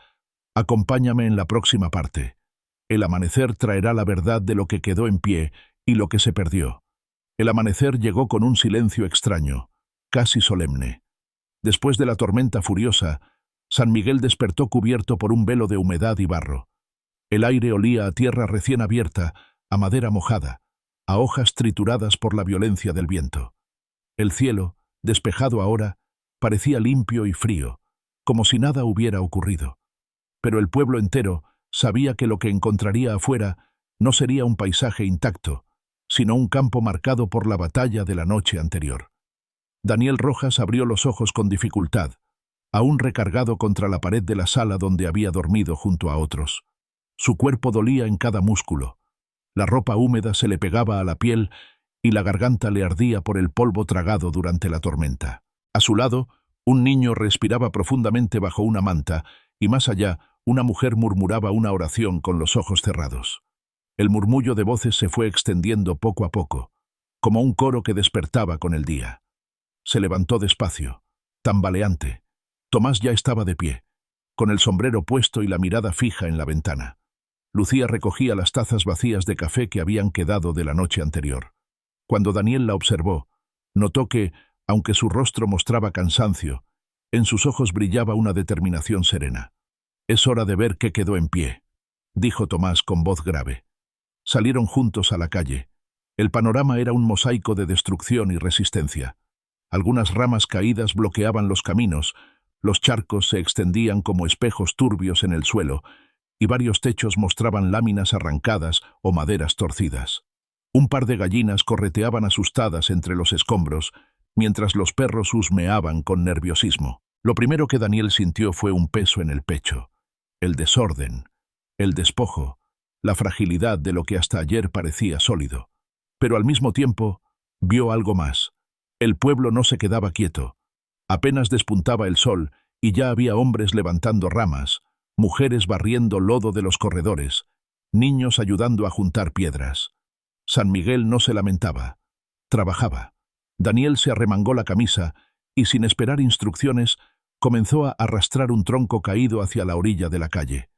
A: acompáñame en la próxima parte. El amanecer traerá la verdad de lo que quedó en pie y lo que se perdió. El amanecer llegó con un silencio extraño, casi solemne. Después de la tormenta furiosa, San Miguel despertó cubierto por un velo de humedad y barro. El aire olía a tierra recién abierta, a madera mojada, a hojas trituradas por la violencia del viento. El cielo, despejado ahora, parecía limpio y frío, como si nada hubiera ocurrido. Pero el pueblo entero sabía que lo que encontraría afuera no sería un paisaje intacto, sino un campo marcado por la batalla de la noche anterior. Daniel Rojas abrió los ojos con dificultad, aún recargado contra la pared de la sala donde había dormido junto a otros. Su cuerpo dolía en cada músculo. La ropa húmeda se le pegaba a la piel y la garganta le ardía por el polvo tragado durante la tormenta. A su lado, un niño respiraba profundamente bajo una manta y más allá, una mujer murmuraba una oración con los ojos cerrados. El murmullo de voces se fue extendiendo poco a poco, como un coro que despertaba con el día. Se levantó despacio, tambaleante. Tomás ya estaba de pie, con el sombrero puesto y la mirada fija en la ventana. Lucía recogía las tazas vacías de café que habían quedado de la noche anterior. Cuando Daniel la observó, notó que, aunque su rostro mostraba cansancio, en sus ojos brillaba una determinación serena. «Es hora de ver qué quedó en pie», dijo Tomás con voz grave. Salieron juntos a la calle. El panorama era un mosaico de destrucción y resistencia. Algunas ramas caídas bloqueaban los caminos, los charcos se extendían como espejos turbios en el suelo, y varios techos mostraban láminas arrancadas o maderas torcidas. Un par de gallinas correteaban asustadas entre los escombros, mientras los perros husmeaban con nerviosismo. Lo primero que Daniel sintió fue un peso en el pecho, el desorden, el despojo, la fragilidad de lo que hasta ayer parecía sólido. Pero al mismo tiempo, vio algo más. El pueblo no se quedaba quieto. Apenas despuntaba el sol y ya había hombres levantando ramas, mujeres barriendo lodo de los corredores, niños ayudando a juntar piedras. San Miguel no se lamentaba, trabajaba. Daniel se arremangó la camisa y, sin esperar instrucciones, comenzó a arrastrar un tronco caído hacia la orilla de la calle.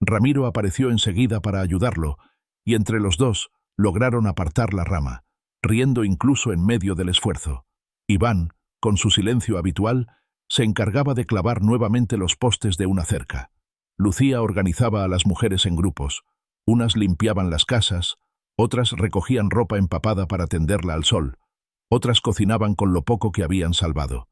A: Ramiro apareció enseguida para ayudarlo, y entre los dos lograron apartar la rama, riendo incluso en medio del esfuerzo. Iván, con su silencio habitual, se encargaba de clavar nuevamente los postes de una cerca. Lucía organizaba a las mujeres en grupos. Unas limpiaban las casas, otras recogían ropa empapada para tenderla al sol, otras cocinaban con lo poco que habían salvado.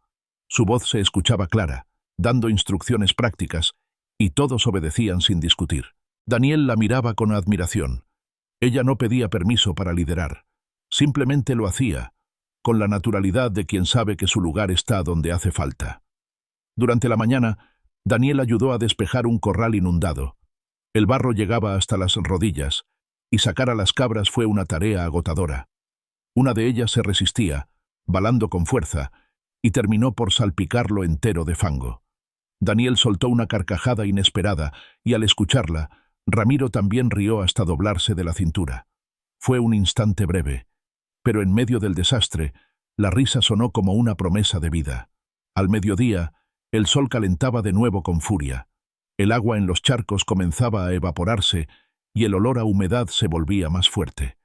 A: Su voz se escuchaba clara, dando instrucciones prácticas, y todos obedecían sin discutir. Daniel la miraba con admiración. Ella no pedía permiso para liderar, simplemente lo hacía, con la naturalidad de quien sabe que su lugar está donde hace falta. Durante la mañana, Daniel ayudó a despejar un corral inundado. El barro llegaba hasta las rodillas, y sacar a las cabras fue una tarea agotadora. Una de ellas se resistía, balando con fuerza, y terminó por salpicarlo entero de fango. Daniel soltó una carcajada inesperada, y al escucharla, Ramiro también rió hasta doblarse de la cintura. Fue un instante breve, pero en medio del desastre, la risa sonó como una promesa de vida. Al mediodía, el sol calentaba de nuevo con furia. El agua en los charcos comenzaba a evaporarse y el olor a humedad se volvía más fuerte.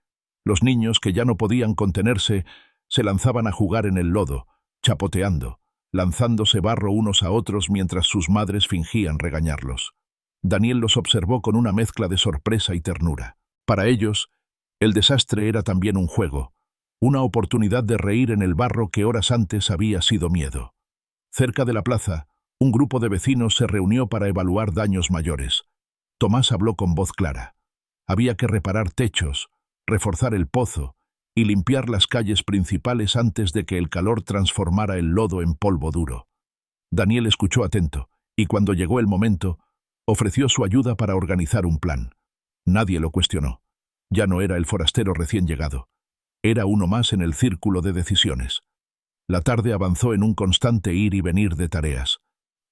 A: Los niños, que ya no podían contenerse, se lanzaban a jugar en el lodo, chapoteando, lanzándose barro unos a otros mientras sus madres fingían regañarlos. Daniel los observó con una mezcla de sorpresa y ternura. Para ellos, el desastre era también un juego, una oportunidad de reír en el barro que horas antes había sido miedo. Cerca de la plaza, un grupo de vecinos se reunió para evaluar daños mayores. Tomás habló con voz clara. Había que reparar techos, reforzar el pozo y limpiar las calles principales antes de que el calor transformara el lodo en polvo duro. Daniel escuchó atento, y cuando llegó el momento, ofreció su ayuda para organizar un plan. Nadie lo cuestionó. Ya no era el forastero recién llegado. Era uno más en el círculo de decisiones. La tarde avanzó en un constante ir y venir de tareas.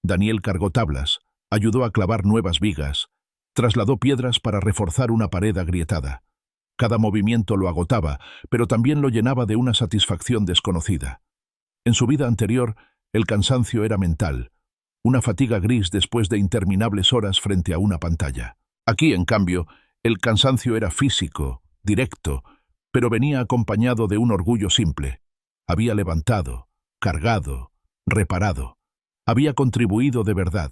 A: Daniel cargó tablas, ayudó a clavar nuevas vigas, trasladó piedras para reforzar una pared agrietada. Cada movimiento lo agotaba, pero también lo llenaba de una satisfacción desconocida. En su vida anterior, el cansancio era mental, una fatiga gris después de interminables horas frente a una pantalla. Aquí, en cambio, el cansancio era físico, directo, pero venía acompañado de un orgullo simple. Había levantado, cargado, reparado. Había contribuido de verdad.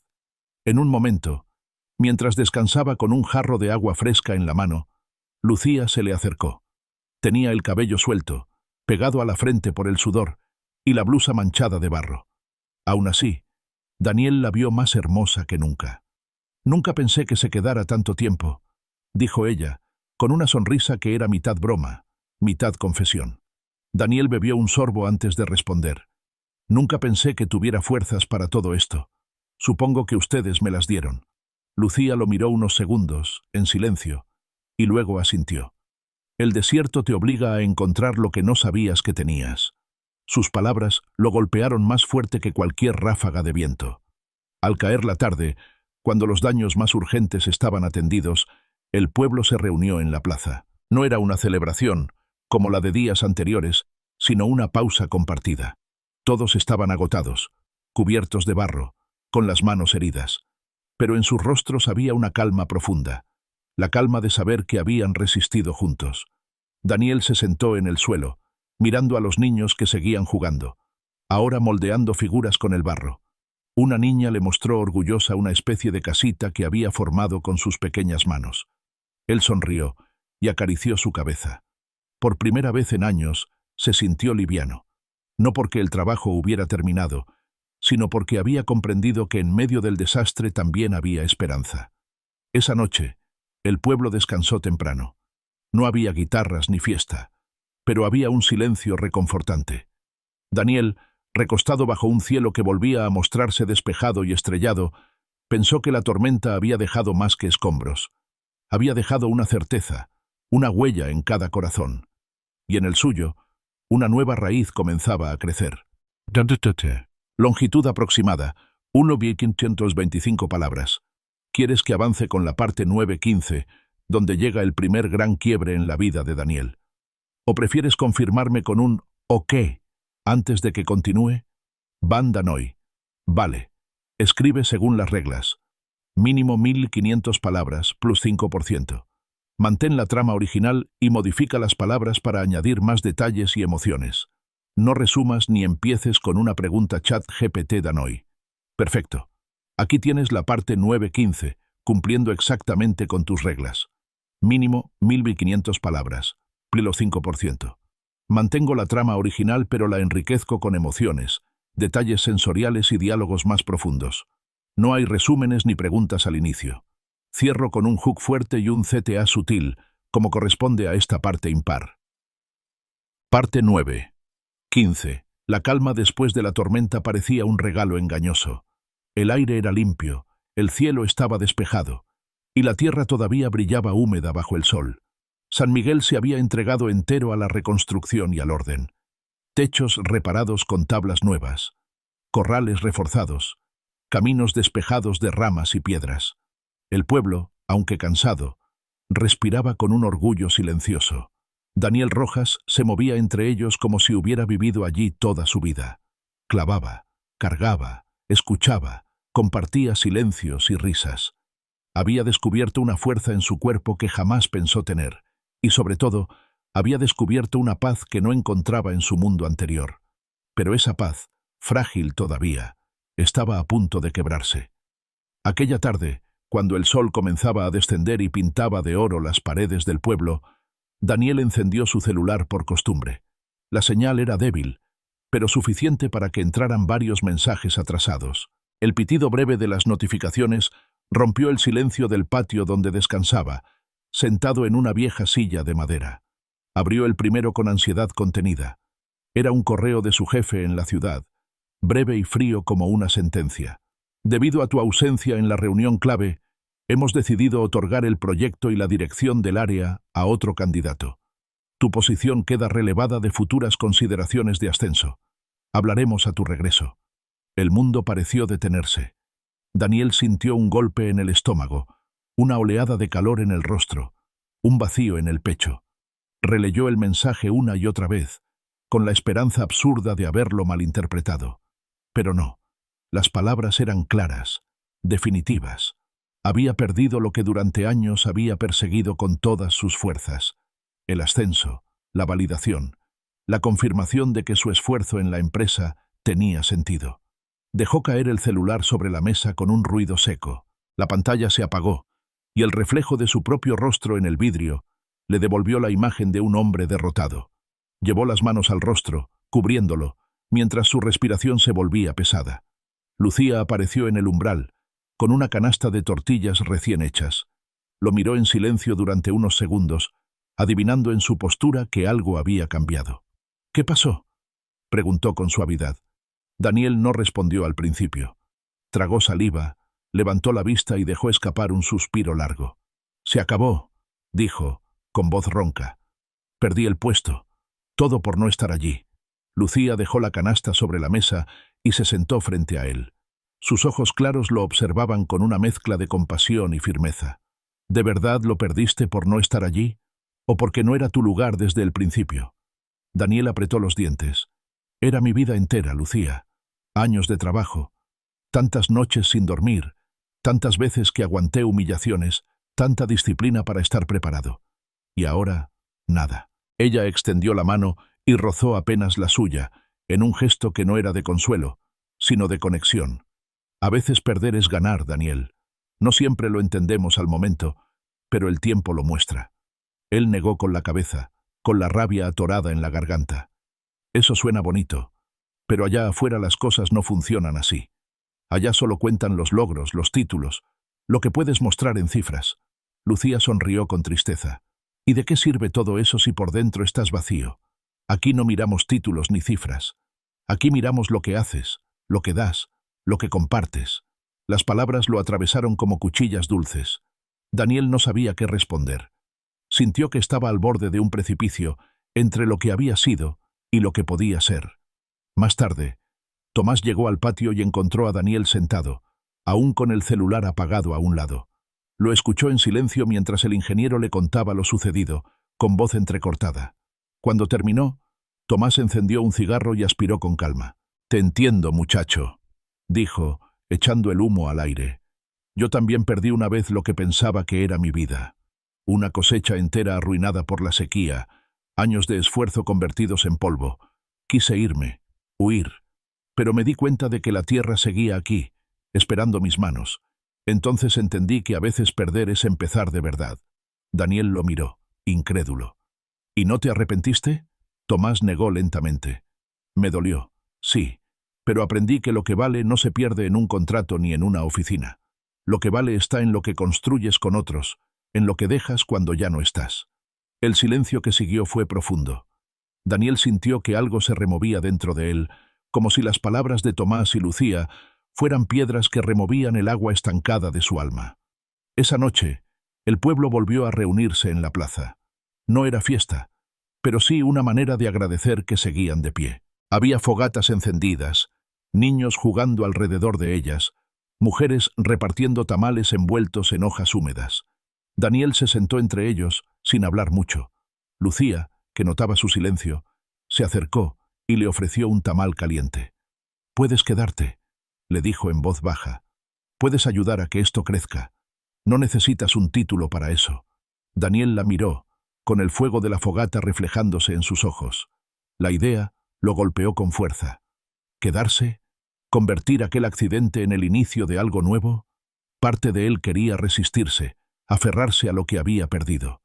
A: En un momento, mientras descansaba con un jarro de agua fresca en la mano, Lucía se le acercó. Tenía el cabello suelto, pegado a la frente por el sudor, y la blusa manchada de barro. Aún así, Daniel la vio más hermosa que nunca. «Nunca pensé que se quedara tanto tiempo», dijo ella, con una sonrisa que era mitad broma, mitad confesión. Daniel bebió un sorbo antes de responder. «Nunca pensé que tuviera fuerzas para todo esto. Supongo que ustedes me las dieron». Lucía lo miró unos segundos, en silencio, y luego asintió. «El desierto te obliga a encontrar lo que no sabías que tenías». Sus palabras lo golpearon más fuerte que cualquier ráfaga de viento. Al caer la tarde, cuando los daños más urgentes estaban atendidos, el pueblo se reunió en la plaza. No era una celebración, como la de días anteriores, sino una pausa compartida. Todos estaban agotados, cubiertos de barro, con las manos heridas. Pero en sus rostros había una calma profunda, la calma de saber que habían resistido juntos. Daniel se sentó en el suelo, mirando a los niños que seguían jugando, ahora moldeando figuras con el barro. Una niña le mostró orgullosa una especie de casita que había formado con sus pequeñas manos. Él sonrió y acarició su cabeza. Por primera vez en años, se sintió liviano. No porque el trabajo hubiera terminado, sino porque había comprendido que en medio del desastre también había esperanza. Esa noche, el pueblo descansó temprano. No había guitarras ni fiesta, pero había un silencio reconfortante. Daniel, recostado bajo un cielo que volvía a mostrarse despejado y estrellado, pensó que la tormenta había dejado más que escombros. Había dejado una certeza, una huella en cada corazón. Y en el suyo, una nueva raíz comenzaba a crecer. Longitud aproximada, 1.525 palabras. ¿Quieres que avance con la parte 9:15, donde llega el primer gran quiebre en la vida de Daniel? ¿O prefieres confirmarme con un «ok» antes de que continúe? Van Danoy. Vale. Escribe según las reglas. Mínimo 1.500 palabras, plus 5%. Mantén la trama original y modifica las palabras para añadir más detalles y emociones. No resumas ni empieces con una pregunta chat GPT Danoy. Perfecto. Aquí tienes la parte 9:15, cumpliendo exactamente con tus reglas. Mínimo 1.500 palabras. Plus 5%. Mantengo la trama original pero la enriquezco con emociones, detalles sensoriales y diálogos más profundos. No hay resúmenes ni preguntas al inicio. Cierro con un hook fuerte y un CTA sutil, como corresponde a esta parte impar. Parte 9:15. La calma después de la tormenta parecía un regalo engañoso. El aire era limpio, el cielo estaba despejado, y la tierra todavía brillaba húmeda bajo el sol. San Miguel se había entregado entero a la reconstrucción y al orden. Techos reparados con tablas nuevas, corrales reforzados, caminos despejados de ramas y piedras. El pueblo, aunque cansado, respiraba con un orgullo silencioso. Daniel Rojas se movía entre ellos como si hubiera vivido allí toda su vida. Clavaba, cargaba, escuchaba, compartía silencios y risas. Había descubierto una fuerza en su cuerpo que jamás pensó tener. Y sobre todo, había descubierto una paz que no encontraba en su mundo anterior. Pero esa paz, frágil todavía, estaba a punto de quebrarse. Aquella tarde, cuando el sol comenzaba a descender y pintaba de oro las paredes del pueblo, Daniel encendió su celular por costumbre. La señal era débil, pero suficiente para que entraran varios mensajes atrasados. El pitido breve de las notificaciones rompió el silencio del patio donde descansaba, sentado en una vieja silla de madera. Abrió el primero con ansiedad contenida. Era un correo de su jefe en la ciudad, breve y frío como una sentencia. Debido a tu ausencia en la reunión clave, hemos decidido otorgar el proyecto y la dirección del área a otro candidato. Tu posición queda relevada de futuras consideraciones de ascenso. Hablaremos a tu regreso. El mundo pareció detenerse. Daniel sintió un golpe en el estómago, una oleada de calor en el rostro, un vacío en el pecho. Releyó el mensaje una y otra vez, con la esperanza absurda de haberlo malinterpretado. Pero no. Las palabras eran claras, definitivas. Había perdido lo que durante años había perseguido con todas sus fuerzas: el ascenso, la validación, la confirmación de que su esfuerzo en la empresa tenía sentido. Dejó caer el celular sobre la mesa con un ruido seco. La pantalla se apagó, y el reflejo de su propio rostro en el vidrio le devolvió la imagen de un hombre derrotado. Llevó las manos al rostro, cubriéndolo, mientras su respiración se volvía pesada. Lucía apareció en el umbral, con una canasta de tortillas recién hechas. Lo miró en silencio durante unos segundos, adivinando en su postura que algo había cambiado. «¿Qué pasó?», preguntó con suavidad. Daniel no respondió al principio. Tragó saliva, levantó la vista y dejó escapar un suspiro largo. «Se acabó», dijo, con voz ronca. «Perdí el puesto. Todo por no estar allí». Lucía dejó la canasta sobre la mesa y se sentó frente a él. Sus ojos claros lo observaban con una mezcla de compasión y firmeza. «¿De verdad lo perdiste por no estar allí? ¿O porque no era tu lugar desde el principio?». Daniel apretó los dientes. «Era mi vida entera, Lucía. Años de trabajo. Tantas noches sin dormir. Tantas veces que aguanté humillaciones. Tanta disciplina para estar preparado. Y ahora, nada». Ella extendió la mano y rozó apenas la suya, en un gesto que no era de consuelo, sino de conexión. «A veces perder es ganar, Daniel. No siempre lo entendemos al momento, pero el tiempo lo muestra». Él negó con la cabeza, con la rabia atorada en la garganta. «Eso suena bonito, pero allá afuera las cosas no funcionan así. Allá solo cuentan los logros, los títulos, lo que puedes mostrar en cifras». Lucía sonrió con tristeza. «¿Y de qué sirve todo eso si por dentro estás vacío? Aquí no miramos títulos ni cifras. Aquí miramos lo que haces, lo que das, lo que compartes». Las palabras lo atravesaron como cuchillas dulces. Daniel no sabía qué responder. Sintió que estaba al borde de un precipicio entre lo que había sido y lo que podía ser. Más tarde, Tomás llegó al patio y encontró a Daniel sentado, aún con el celular apagado a un lado. Lo escuchó en silencio mientras el ingeniero le contaba lo sucedido, con voz entrecortada. Cuando terminó, Tomás encendió un cigarro y aspiró con calma. «Te entiendo, muchacho», dijo, echando el humo al aire. «Yo también perdí una vez lo que pensaba que era mi vida. Una cosecha entera arruinada por la sequía, años de esfuerzo convertidos en polvo. Quise irme, huir, pero me di cuenta de que la tierra seguía aquí, esperando mis manos. Entonces entendí que a veces perder es empezar de verdad». Daniel lo miró, incrédulo. «¿Y no te arrepentiste?». Tomás negó lentamente. «Me dolió, sí, pero aprendí que lo que vale no se pierde en un contrato ni en una oficina. Lo que vale está en lo que construyes con otros, en lo que dejas cuando ya no estás». El silencio que siguió fue profundo. Daniel sintió que algo se removía dentro de él, como si las palabras de Tomás y Lucía fueran piedras que removían el agua estancada de su alma. Esa noche, el pueblo volvió a reunirse en la plaza. No era fiesta, pero sí una manera de agradecer que seguían de pie. Había fogatas encendidas, niños jugando alrededor de ellas, mujeres repartiendo tamales envueltos en hojas húmedas. Daniel se sentó entre ellos, sin hablar mucho. Lucía, que notaba su silencio, se acercó y le ofreció un tamal caliente. «Puedes quedarte», le dijo en voz baja. «Puedes ayudar a que esto crezca. No necesitas un título para eso». Daniel la miró, con el fuego de la fogata reflejándose en sus ojos. La idea lo golpeó con fuerza. ¿Quedarse? ¿Convertir aquel accidente en el inicio de algo nuevo? Parte de él quería resistirse, aferrarse a lo que había perdido.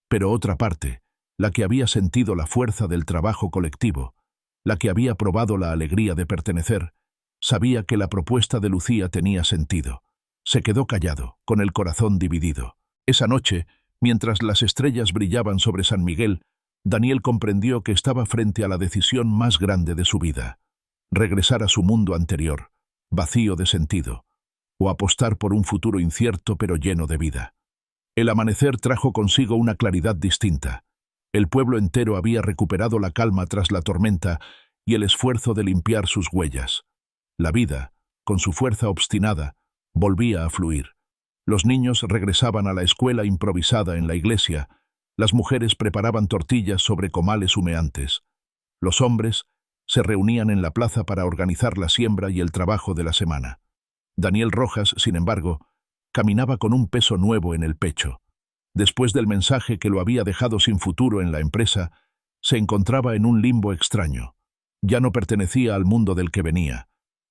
A: Pero otra parte, la que había sentido la fuerza del trabajo colectivo, la que había probado la alegría de pertenecer, sabía que la propuesta de Lucía tenía sentido. Se quedó callado, con el corazón dividido. Esa noche, mientras las estrellas brillaban sobre San Miguel, Daniel comprendió que estaba frente a la decisión más grande de su vida: regresar a su mundo anterior, vacío de sentido, o apostar por un futuro incierto pero lleno de vida. El amanecer trajo consigo una claridad distinta. El pueblo entero había recuperado la calma tras la tormenta y el esfuerzo de limpiar sus huellas. La vida, con su fuerza obstinada, volvía a fluir. Los niños regresaban a la escuela improvisada en la iglesia, las mujeres preparaban tortillas sobre comales humeantes. Los hombres se reunían en la plaza para organizar la siembra y el trabajo de la semana. Daniel Rojas, sin embargo, caminaba con un peso nuevo en el pecho. Después del mensaje que lo había dejado sin futuro en la empresa, se encontraba en un limbo extraño. Ya no pertenecía al mundo del que venía,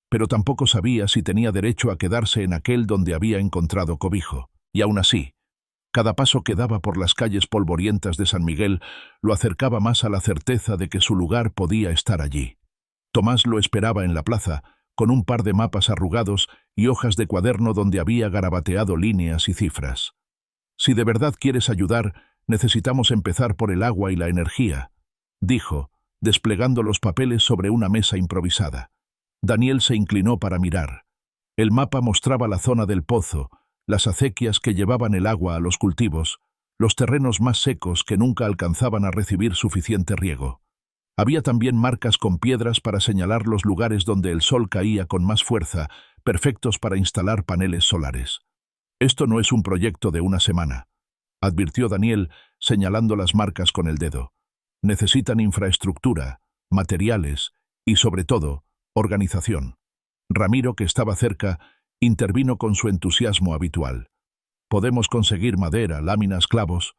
A: pero tampoco sabía si tenía derecho a quedarse en aquel donde había encontrado cobijo. Y aún así, cada paso que daba por las calles polvorientas de San Miguel lo acercaba más a la certeza de que su lugar podía estar allí. Tomás lo esperaba en la plaza, con un par de mapas arrugados y hojas de cuaderno donde había garabateado líneas y cifras. «Si de verdad quieres ayudar, necesitamos empezar por el agua y la energía», dijo, desplegando los papeles sobre una mesa improvisada. Daniel se inclinó para mirar. El mapa mostraba la zona del pozo, las acequias que llevaban el agua a los cultivos, los terrenos más secos que nunca alcanzaban a recibir suficiente riego. Había también marcas con piedras para señalar los lugares donde el sol caía con más fuerza, perfectos para instalar paneles solares. «Esto no es un proyecto de una semana», advirtió Daniel, señalando las marcas con el dedo. «Necesitan infraestructura, materiales y, sobre todo, organización». Ramiro, que estaba cerca, intervino con su entusiasmo habitual. «Podemos conseguir madera, láminas, clavos.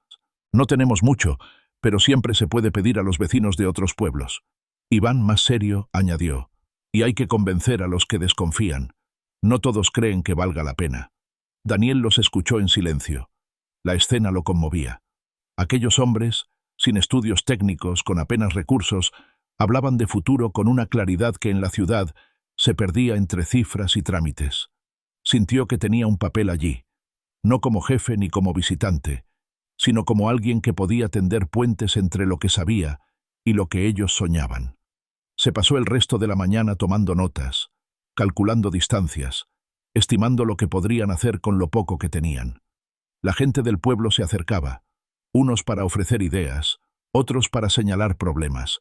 A: No tenemos mucho, pero siempre se puede pedir a los vecinos de otros pueblos». Iván, más serio, añadió: «Y hay que convencer a los que desconfían. No todos creen que valga la pena». Daniel los escuchó en silencio. La escena lo conmovía. Aquellos hombres, sin estudios técnicos, con apenas recursos, hablaban de futuro con una claridad que en la ciudad se perdía entre cifras y trámites. Sintió que tenía un papel allí, no como jefe ni como visitante, sino como alguien que podía tender puentes entre lo que sabía y lo que ellos soñaban. Se pasó el resto de la mañana tomando notas, calculando distancias, estimando lo que podrían hacer con lo poco que tenían. La gente del pueblo se acercaba, unos para ofrecer ideas, otros para señalar problemas.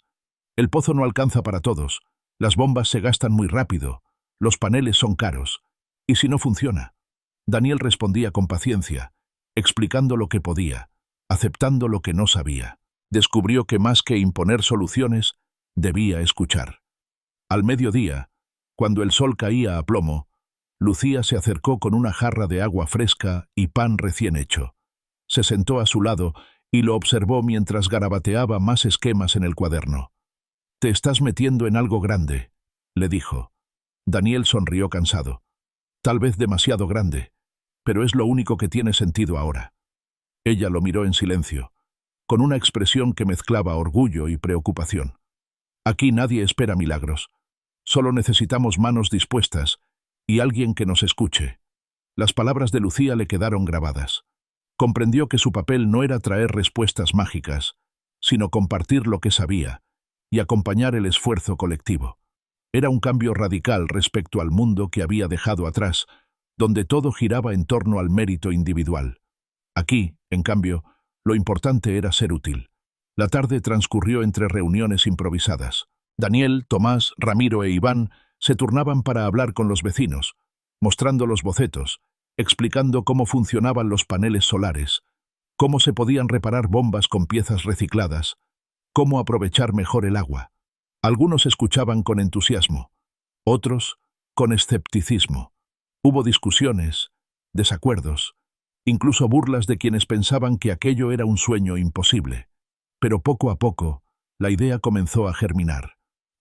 A: «El pozo no alcanza para todos, las bombas se gastan muy rápido, los paneles son caros. ¿Y si no funciona?». Daniel respondía con paciencia, explicando lo que podía, aceptando lo que no sabía. Descubrió que más que imponer soluciones, debía escuchar. Al mediodía, cuando el sol caía a plomo, Lucía se acercó con una jarra de agua fresca y pan recién hecho. Se sentó a su lado y lo observó mientras garabateaba más esquemas en el cuaderno. «Te estás metiendo en algo grande», le dijo. Daniel sonrió cansado. «Tal vez demasiado grande, pero es lo único que tiene sentido ahora». Ella lo miró en silencio, con una expresión que mezclaba orgullo y preocupación. «Aquí nadie espera milagros. Solo necesitamos manos dispuestas y alguien que nos escuche». Las palabras de Lucía le quedaron grabadas. Comprendió que su papel no era traer respuestas mágicas, sino compartir lo que sabía y acompañar el esfuerzo colectivo. Era un cambio radical respecto al mundo que había dejado atrás, donde todo giraba en torno al mérito individual. Aquí, en cambio, lo importante era ser útil. La tarde transcurrió entre reuniones improvisadas. Daniel, Tomás, Ramiro e Iván se turnaban para hablar con los vecinos, mostrando los bocetos, explicando cómo funcionaban los paneles solares, cómo se podían reparar bombas con piezas recicladas, cómo aprovechar mejor el agua. Algunos escuchaban con entusiasmo, otros con escepticismo. Hubo discusiones, desacuerdos, incluso burlas de quienes pensaban que aquello era un sueño imposible. Pero poco a poco, la idea comenzó a germinar.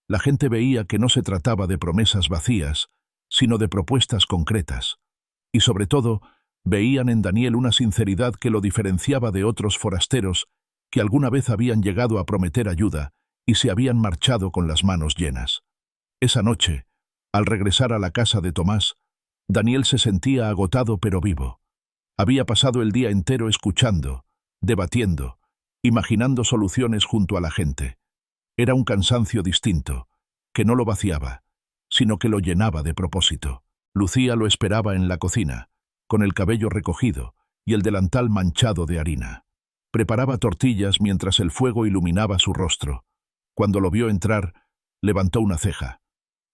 A: La gente veía que no se trataba de promesas vacías, sino de propuestas concretas. Y sobre todo, veían en Daniel una sinceridad que lo diferenciaba de otros forasteros que alguna vez habían llegado a prometer ayuda y se habían marchado con las manos llenas. Esa noche, al regresar a la casa de Tomás, Daniel se sentía agotado pero vivo. Había pasado el día entero escuchando, debatiendo imaginando soluciones junto a la gente. Era un cansancio distinto, que no lo vaciaba, sino que lo llenaba de propósito. Lucía lo esperaba en la cocina, con el cabello recogido y el delantal manchado de harina. Preparaba tortillas mientras el fuego iluminaba su rostro. Cuando lo vio entrar, levantó una ceja.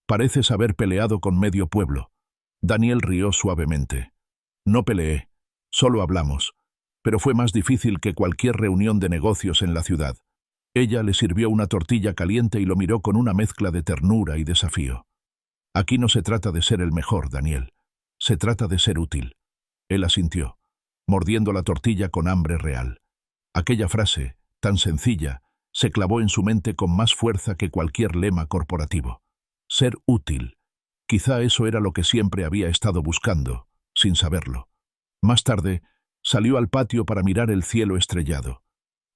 A: «Pareces haber peleado con medio pueblo». Daniel rió suavemente. «No peleé, solo hablamos, pero fue más difícil que cualquier reunión de negocios en la ciudad». Ella le sirvió una tortilla caliente y lo miró con una mezcla de ternura y desafío. «Aquí no se trata de ser el mejor, Daniel. Se trata de ser útil». Él asintió, mordiendo la tortilla con hambre real. Aquella frase, tan sencilla, se clavó en su mente con más fuerza que cualquier lema corporativo. Ser útil. Quizá eso era lo que siempre había estado buscando, sin saberlo. Más tarde, salió al patio para mirar el cielo estrellado.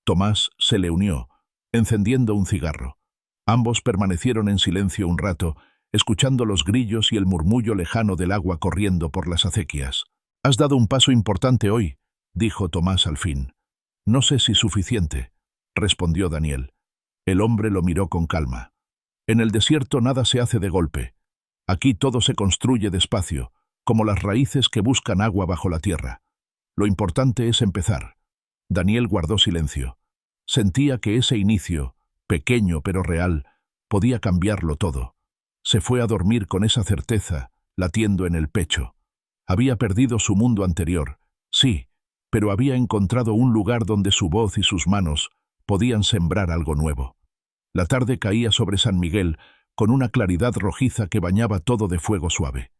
A: Tomás se le unió, encendiendo un cigarro. Ambos permanecieron en silencio un rato, escuchando los grillos y el murmullo lejano del agua corriendo por las acequias. «Has dado un paso importante hoy», dijo Tomás al fin. «No sé si suficiente», respondió Daniel. El hombre lo miró con calma. «En el desierto nada se hace de golpe. Aquí todo se construye despacio, como las raíces que buscan agua bajo la tierra. Lo importante es empezar». Daniel guardó silencio. Sentía que ese inicio, pequeño pero real, podía cambiarlo todo. Se fue a dormir con esa certeza, latiendo en el pecho. Había perdido su mundo anterior, sí, pero había encontrado un lugar donde su voz y sus manos podían sembrar algo nuevo. La tarde caía sobre San Miguel con una claridad rojiza que bañaba todo de fuego suave.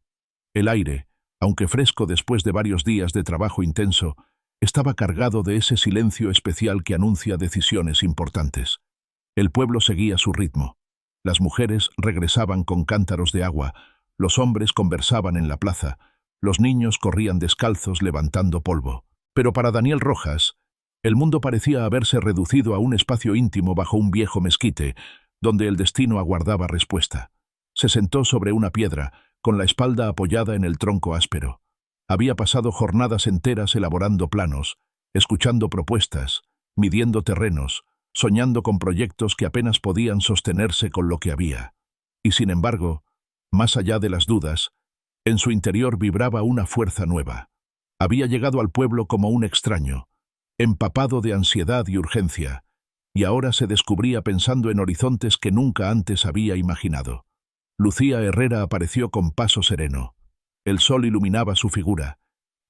A: El aire, aunque fresco después de varios días de trabajo intenso, estaba cargado de ese silencio especial que anuncia decisiones importantes. El pueblo seguía su ritmo. Las mujeres regresaban con cántaros de agua, los hombres conversaban en la plaza, los niños corrían descalzos levantando polvo. Pero para Daniel Rojas, el mundo parecía haberse reducido a un espacio íntimo bajo un viejo mezquite, donde el destino aguardaba respuesta. Se sentó sobre una piedra, con la espalda apoyada en el tronco áspero. Había pasado jornadas enteras elaborando planos, escuchando propuestas, midiendo terrenos, soñando con proyectos que apenas podían sostenerse con lo que había. Y sin embargo, más allá de las dudas, en su interior vibraba una fuerza nueva. Había llegado al pueblo como un extraño, empapado de ansiedad y urgencia, y ahora se descubría pensando en horizontes que nunca antes había imaginado. Lucía Herrera apareció con paso sereno. El sol iluminaba su figura,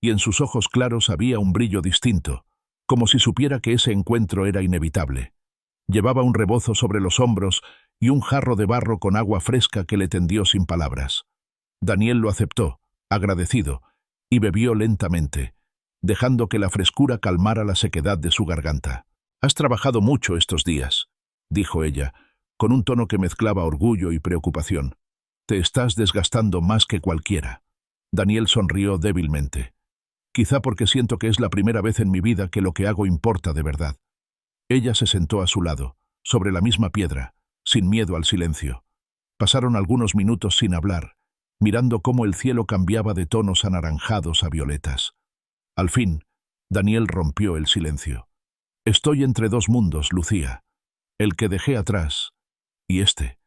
A: y en sus ojos claros había un brillo distinto, como si supiera que ese encuentro era inevitable. Llevaba un rebozo sobre los hombros y un jarro de barro con agua fresca que le tendió sin palabras. Daniel lo aceptó, agradecido, y bebió lentamente, dejando que la frescura calmara la sequedad de su garganta. «Has trabajado mucho estos días», dijo ella, con un tono que mezclaba orgullo y preocupación. «Te estás desgastando más que cualquiera». Daniel sonrió débilmente. «Quizá porque siento que es la primera vez en mi vida que lo que hago importa de verdad». Ella se sentó a su lado, sobre la misma piedra, sin miedo al silencio. Pasaron algunos minutos sin hablar, mirando cómo el cielo cambiaba de tonos anaranjados a violetas. Al fin, Daniel rompió el silencio. «Estoy entre dos mundos, Lucía. El que dejé atrás y este.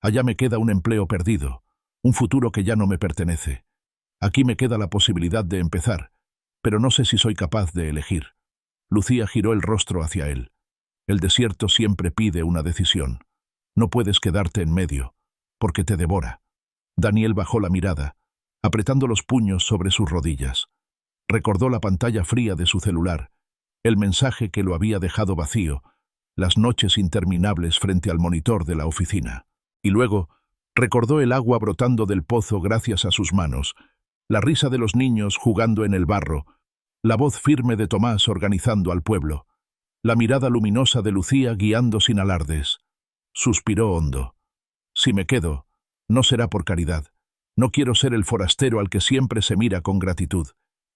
A: Allá me queda un empleo perdido, un futuro que ya no me pertenece. Aquí me queda la posibilidad de empezar, pero no sé si soy capaz de elegir». Lucía giró el rostro hacia él. «El desierto siempre pide una decisión. No puedes quedarte en medio, porque te devora». Daniel bajó la mirada, apretando los puños sobre sus rodillas. Recordó la pantalla fría de su celular, el mensaje que lo había dejado vacío, las noches interminables frente al monitor de la oficina. Y luego recordó el agua brotando del pozo gracias a sus manos, la risa de los niños jugando en el barro, la voz firme de Tomás organizando al pueblo, la mirada luminosa de Lucía guiando sin alardes. Suspiró hondo. «Si me quedo, no será por caridad. No quiero ser el forastero al que siempre se mira con gratitud.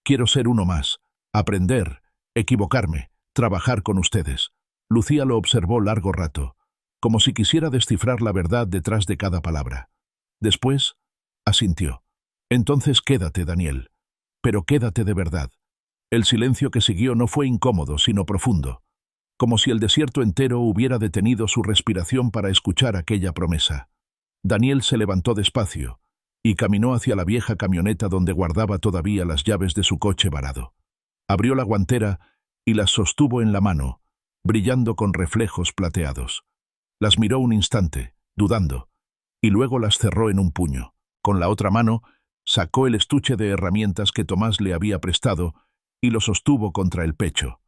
A: Quiero ser uno más, aprender, equivocarme, trabajar con ustedes». Lucía lo observó largo rato, como si quisiera descifrar la verdad detrás de cada palabra. Después, asintió. «Entonces quédate, Daniel. Pero quédate de verdad». El silencio que siguió no fue incómodo, sino profundo. como si el desierto entero hubiera detenido su respiración para escuchar aquella promesa. Daniel se levantó despacio y caminó hacia la vieja camioneta donde guardaba todavía las llaves de su coche varado. Abrió la guantera y las sostuvo en la mano, brillando con reflejos plateados. Las miró un instante, dudando, y luego las cerró en un puño. Con la otra mano, sacó el estuche de herramientas que Tomás le había prestado y lo sostuvo contra el pecho.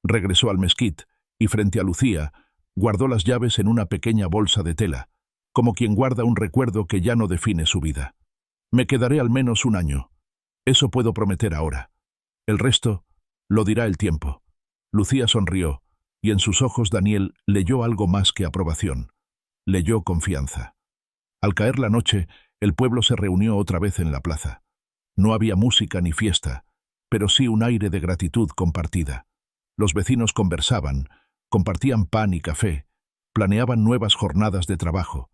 A: Regresó al mezquite y, frente a Lucía, guardó las llaves en una pequeña bolsa de tela, como quien guarda un recuerdo que ya no define su vida. Me quedaré al menos un año. Eso puedo prometer ahora. El resto lo dirá el tiempo. Lucía sonrió, y en sus ojos Daniel leyó algo más que aprobación. Leyó confianza. Al caer la noche, el pueblo se reunió otra vez en la plaza. No había música ni fiesta, pero sí un aire de gratitud compartida. Los vecinos conversaban, compartían pan y café, planeaban nuevas jornadas de trabajo.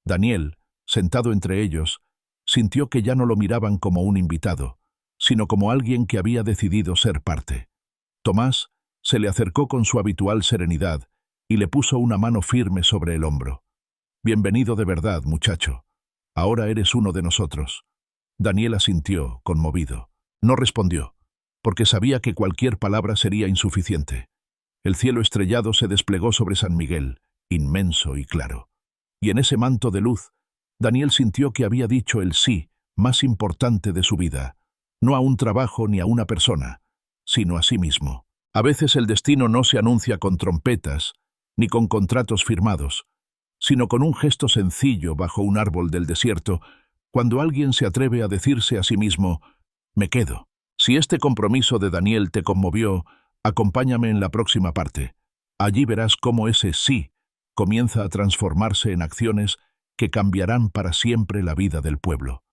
A: Daniel, sentado entre ellos, sintió que ya no lo miraban como un invitado, sino como alguien que había decidido ser parte. Tomás se le acercó con su habitual serenidad y le puso una mano firme sobre el hombro. «Bienvenido de verdad, muchacho. Ahora eres uno de nosotros». Daniel asintió, conmovido. No respondió, porque sabía que cualquier palabra sería insuficiente. El cielo estrellado se desplegó sobre San Miguel, inmenso y claro. Y en ese manto de luz, Daniel sintió que había dicho el sí más importante de su vida, no a un trabajo ni a una persona, sino a sí mismo. A veces el destino no se anuncia con trompetas, ni con contratos firmados, sino con un gesto sencillo bajo un árbol del desierto, cuando alguien se atreve a decirse a sí mismo, «Me quedo». Si este compromiso de Daniel te conmovió, acompáñame en la próxima parte. Allí verás cómo ese sí comienza a transformarse en acciones que cambiarán para siempre la vida del pueblo.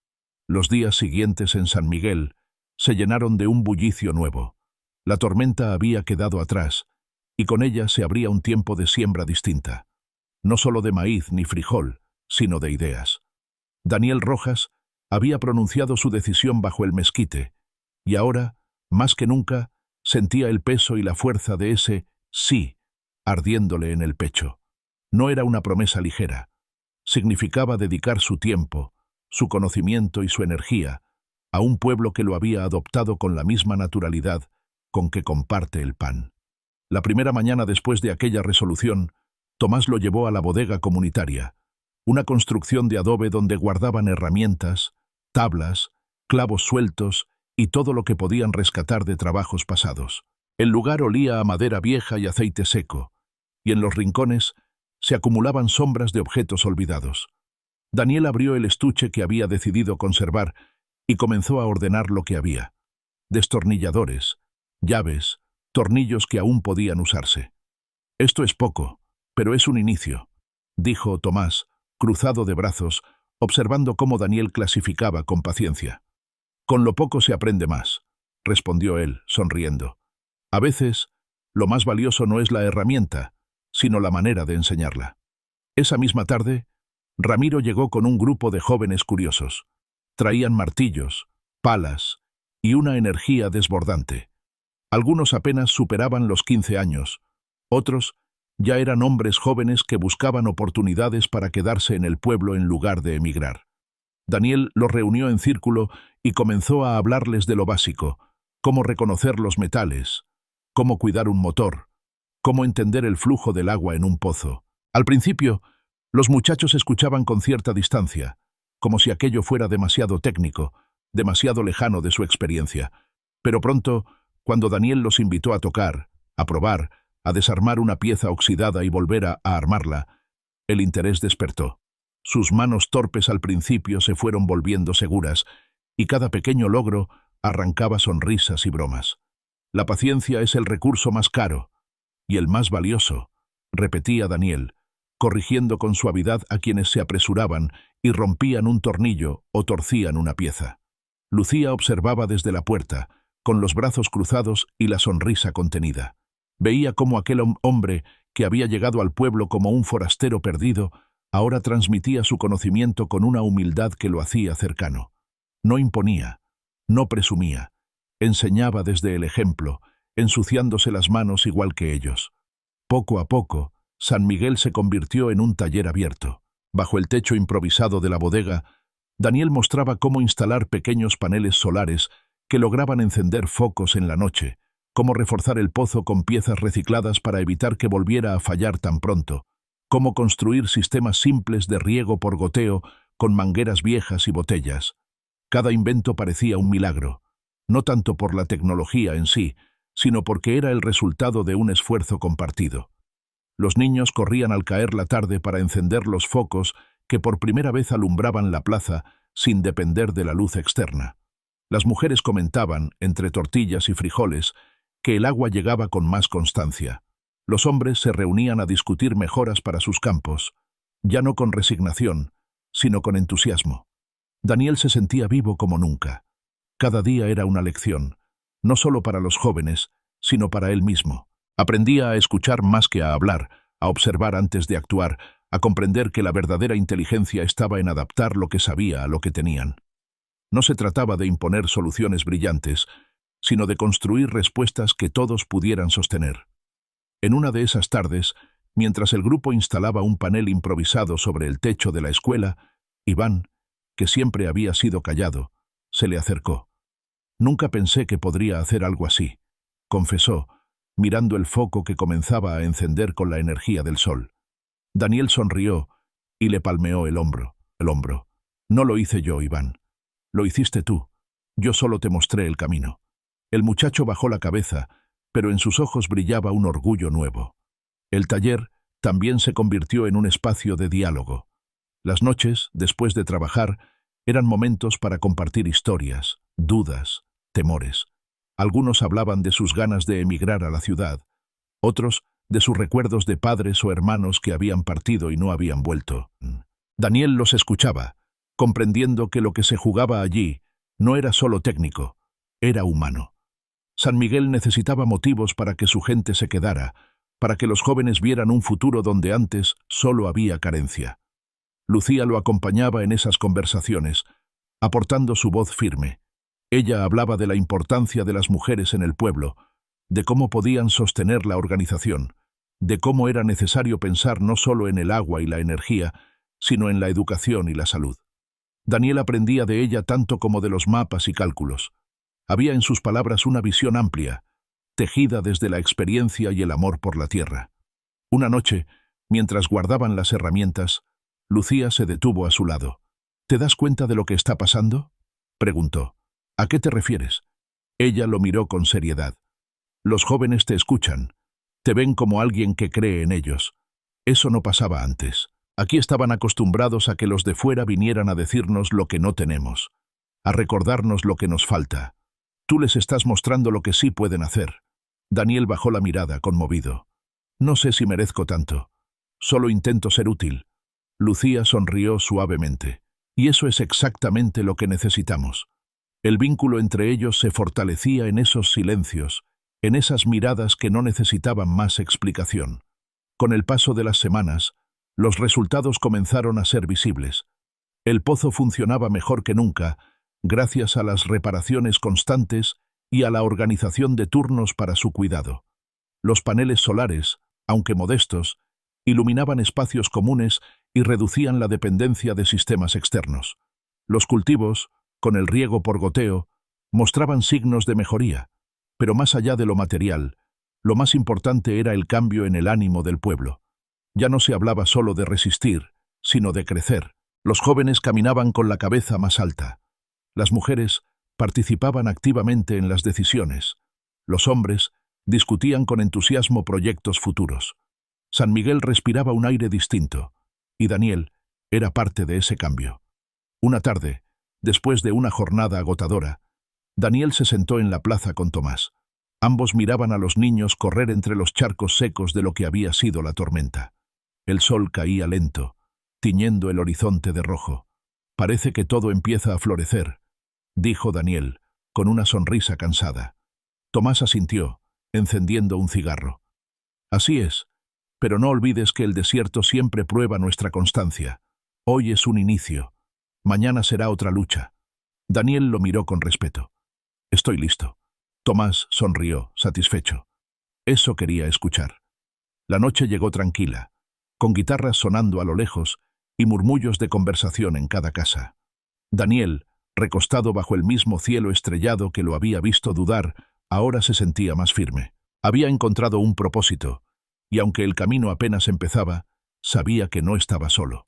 A: Los días siguientes en San Miguel se llenaron de un bullicio nuevo. La tormenta había quedado atrás, y con ella se abría un tiempo de siembra distinta. No solo de maíz ni frijol, sino de ideas. Daniel Rojas había pronunciado su decisión bajo el mezquite, y ahora, más que nunca, sentía el peso y la fuerza de ese sí ardiéndole en el pecho. No era una promesa ligera. Significaba dedicar su tiempo, su conocimiento y su energía a un pueblo que lo había adoptado con la misma naturalidad con que comparte el pan. La primera mañana después de aquella resolución, Tomás lo llevó a la bodega comunitaria, una construcción de adobe donde guardaban herramientas, tablas, clavos sueltos y todo lo que podían rescatar de trabajos pasados. El lugar olía a madera vieja y aceite seco, y en los rincones se acumulaban sombras de objetos olvidados. Daniel abrió el estuche que había decidido conservar y comenzó a ordenar lo que había. Destornilladores, llaves, tornillos que aún podían usarse. «Esto es poco, pero es un inicio», dijo Tomás, cruzado de brazos, observando cómo Daniel clasificaba con paciencia. «Con lo poco se aprende más», respondió él, sonriendo. «A veces, lo más valioso no es la herramienta, sino la manera de enseñarla». Esa misma tarde, Ramiro llegó con un grupo de jóvenes curiosos. Traían martillos, palas y una energía desbordante. Algunos apenas superaban los 15 años, otros ya eran hombres jóvenes que buscaban oportunidades para quedarse en el pueblo en lugar de emigrar. Daniel los reunió en círculo y comenzó a hablarles de lo básico: cómo reconocer los metales, cómo cuidar un motor, cómo entender el flujo del agua en un pozo. Al principio, los muchachos escuchaban con cierta distancia, como si aquello fuera demasiado técnico, demasiado lejano de su experiencia. Pero pronto, cuando Daniel los invitó a tocar, a probar, a desarmar una pieza oxidada y volver a armarla, el interés despertó. Sus manos torpes al principio se fueron volviendo seguras, y cada pequeño logro arrancaba sonrisas y bromas. «La paciencia es el recurso más caro y el más valioso», repetía Daniel, corrigiendo con suavidad a quienes se apresuraban y rompían un tornillo o torcían una pieza. Lucía observaba desde la puerta, con los brazos cruzados y la sonrisa contenida. Veía cómo aquel hombre que había llegado al pueblo como un forastero perdido, ahora transmitía su conocimiento con una humildad que lo hacía cercano. No imponía, no presumía, enseñaba desde el ejemplo, ensuciándose las manos igual que ellos. Poco a poco, San Miguel se convirtió en un taller abierto. Bajo el techo improvisado de la bodega, Daniel mostraba cómo instalar pequeños paneles solares que lograban encender focos en la noche, cómo reforzar el pozo con piezas recicladas para evitar que volviera a fallar tan pronto, cómo construir sistemas simples de riego por goteo con mangueras viejas y botellas. Cada invento parecía un milagro, no tanto por la tecnología en sí, sino porque era el resultado de un esfuerzo compartido. Los niños corrían al caer la tarde para encender los focos que por primera vez alumbraban la plaza sin depender de la luz externa. Las mujeres comentaban, entre tortillas y frijoles, que el agua llegaba con más constancia. Los hombres se reunían a discutir mejoras para sus campos, ya no con resignación, sino con entusiasmo. Daniel se sentía vivo como nunca. Cada día era una lección, no solo para los jóvenes, sino para él mismo. Aprendía a escuchar más que a hablar, a observar antes de actuar, a comprender que la verdadera inteligencia estaba en adaptar lo que sabía a lo que tenían. No se trataba de imponer soluciones brillantes, sino de construir respuestas que todos pudieran sostener. En una de esas tardes, mientras el grupo instalaba un panel improvisado sobre el techo de la escuela, Iván, que siempre había sido callado, se le acercó. «Nunca pensé que podría hacer algo así», confesó, mirando el foco que comenzaba a encender con la energía del sol. Daniel sonrió y le palmeó el hombro. «No lo hice yo, Iván. Lo hiciste tú. Yo solo te mostré el camino». El muchacho bajó la cabeza, pero en sus ojos brillaba un orgullo nuevo. El taller también se convirtió en un espacio de diálogo. Las noches, después de trabajar, eran momentos para compartir historias, dudas, temores. Algunos hablaban de sus ganas de emigrar a la ciudad, otros de sus recuerdos de padres o hermanos que habían partido y no habían vuelto. Daniel los escuchaba, comprendiendo que lo que se jugaba allí no era solo técnico, era humano. San Miguel necesitaba motivos para que su gente se quedara, para que los jóvenes vieran un futuro donde antes solo había carencia. Lucía lo acompañaba en esas conversaciones, aportando su voz firme. Ella hablaba de la importancia de las mujeres en el pueblo, de cómo podían sostener la organización, de cómo era necesario pensar no solo en el agua y la energía, sino en la educación y la salud. Daniel aprendía de ella tanto como de los mapas y cálculos. Había en sus palabras una visión amplia, tejida desde la experiencia y el amor por la tierra. Una noche, mientras guardaban las herramientas, Lucía se detuvo a su lado. «¿Te das cuenta de lo que está pasando?», preguntó. «¿A qué te refieres?». Ella lo miró con seriedad. «Los jóvenes te escuchan. Te ven como alguien que cree en ellos. Eso no pasaba antes. Aquí estaban acostumbrados a que los de fuera vinieran a decirnos lo que no tenemos, a recordarnos lo que nos falta. Tú les estás mostrando lo que sí pueden hacer». Daniel bajó la mirada, conmovido. «No sé si merezco tanto. Solo intento ser útil». Lucía sonrió suavemente. «Y eso es exactamente lo que necesitamos». El vínculo entre ellos se fortalecía en esos silencios, en esas miradas que no necesitaban más explicación. Con el paso de las semanas, los resultados comenzaron a ser visibles. El pozo funcionaba mejor que nunca, gracias a las reparaciones constantes y a la organización de turnos para su cuidado. Los paneles solares, aunque modestos, iluminaban espacios comunes y reducían la dependencia de sistemas externos. Los cultivos, con el riego por goteo, mostraban signos de mejoría, pero más allá de lo material, lo más importante era el cambio en el ánimo del pueblo. Ya no se hablaba solo de resistir, sino de crecer. Los jóvenes caminaban con la cabeza más alta. Las mujeres participaban activamente en las decisiones. Los hombres discutían con entusiasmo proyectos futuros. San Miguel respiraba un aire distinto, y Daniel era parte de ese cambio. Una tarde, después de una jornada agotadora, Daniel se sentó en la plaza con Tomás. Ambos miraban a los niños correr entre los charcos secos de lo que había sido la tormenta. El sol caía lento, tiñendo el horizonte de rojo. «Parece que todo empieza a florecer», dijo Daniel, con una sonrisa cansada. Tomás asintió, encendiendo un cigarro. «Así es, pero no olvides que el desierto siempre prueba nuestra constancia. Hoy es un inicio. Mañana será otra lucha». Daniel lo miró con respeto. «Estoy listo». Tomás sonrió, satisfecho. Eso quería escuchar. La noche llegó tranquila, con guitarras sonando a lo lejos y murmullos de conversación en cada casa. Daniel, recostado bajo el mismo cielo estrellado que lo había visto dudar, ahora se sentía más firme. Había encontrado un propósito, y aunque el camino apenas empezaba, sabía que no estaba solo.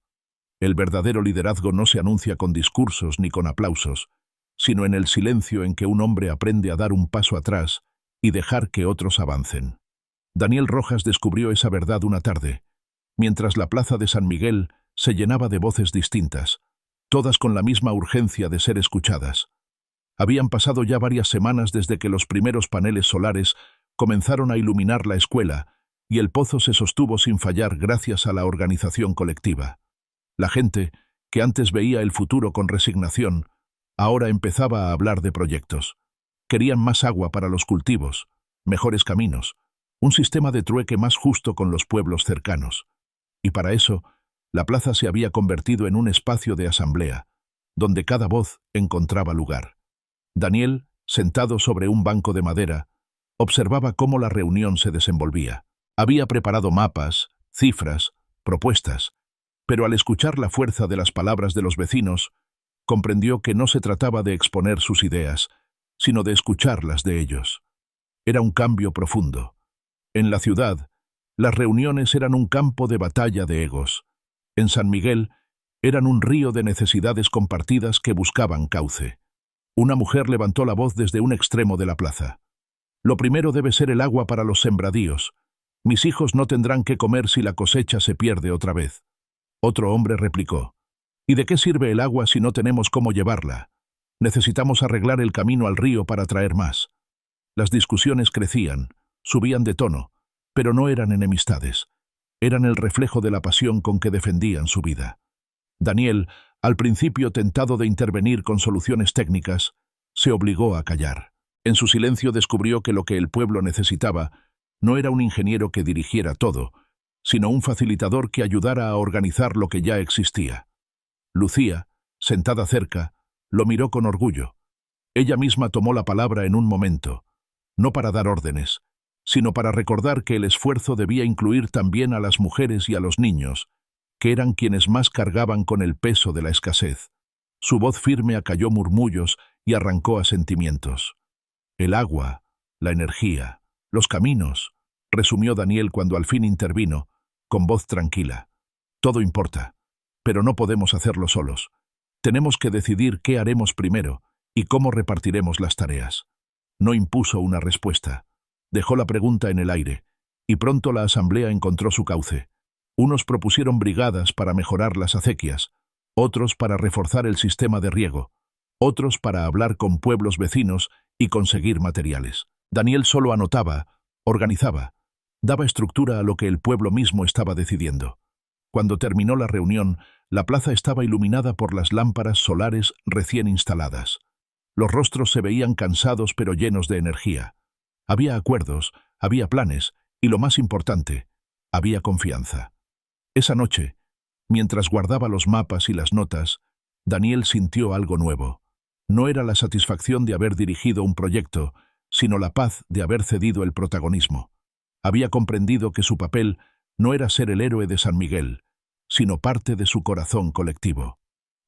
A: El verdadero liderazgo no se anuncia con discursos ni con aplausos, sino en el silencio en que un hombre aprende a dar un paso atrás y dejar que otros avancen. Daniel Rojas descubrió esa verdad una tarde, mientras la plaza de San Miguel se llenaba de voces distintas, todas con la misma urgencia de ser escuchadas. Habían pasado ya varias semanas desde que los primeros paneles solares comenzaron a iluminar la escuela y el pozo se sostuvo sin fallar gracias a la organización colectiva. La gente, que antes veía el futuro con resignación, ahora empezaba a hablar de proyectos. Querían más agua para los cultivos, mejores caminos, un sistema de trueque más justo con los pueblos cercanos. Y para eso, la plaza se había convertido en un espacio de asamblea, donde cada voz encontraba lugar. Daniel, sentado sobre un banco de madera, observaba cómo la reunión se desenvolvía. Había preparado mapas, cifras, propuestas, pero al escuchar la fuerza de las palabras de los vecinos, comprendió que no se trataba de exponer sus ideas, sino de escucharlas de ellos. Era un cambio profundo. En la ciudad, las reuniones eran un campo de batalla de egos. En San Miguel, eran un río de necesidades compartidas que buscaban cauce. Una mujer levantó la voz desde un extremo de la plaza. Lo primero debe ser el agua para los sembradíos. Mis hijos no tendrán que comer si la cosecha se pierde otra vez. Otro hombre replicó. ¿Y de qué sirve el agua si no tenemos cómo llevarla? Necesitamos arreglar el camino al río para traer más. Las discusiones crecían, subían de tono, pero no eran enemistades. Eran el reflejo de la pasión con que defendían su vida. Daniel, al principio tentado de intervenir con soluciones técnicas, se obligó a callar. En su silencio descubrió que lo que el pueblo necesitaba no era un ingeniero que dirigiera todo, sino un facilitador que ayudara a organizar lo que ya existía. Lucía, sentada cerca, lo miró con orgullo. Ella misma tomó la palabra en un momento, no para dar órdenes, sino para recordar que el esfuerzo debía incluir también a las mujeres y a los niños, que eran quienes más cargaban con el peso de la escasez. Su voz firme acalló murmullos y arrancó asentimientos. El agua, la energía, los caminos, resumió Daniel cuando al fin intervino, con voz tranquila. Todo importa, pero no podemos hacerlo solos. Tenemos que decidir qué haremos primero y cómo repartiremos las tareas. No impuso una respuesta. Dejó la pregunta en el aire, y pronto la asamblea encontró su cauce. Unos propusieron brigadas para mejorar las acequias, otros para reforzar el sistema de riego, otros para hablar con pueblos vecinos y conseguir materiales. Daniel solo anotaba, organizaba, daba estructura a lo que el pueblo mismo estaba decidiendo. Cuando terminó la reunión, la plaza estaba iluminada por las lámparas solares recién instaladas. Los rostros se veían cansados pero llenos de energía. Había acuerdos, había planes, y lo más importante, había confianza. Esa noche, mientras guardaba los mapas y las notas, Daniel sintió algo nuevo. No era la satisfacción de haber dirigido un proyecto, sino la paz de haber cedido el protagonismo. Había comprendido que su papel no era ser el héroe de San Miguel, sino parte de su corazón colectivo.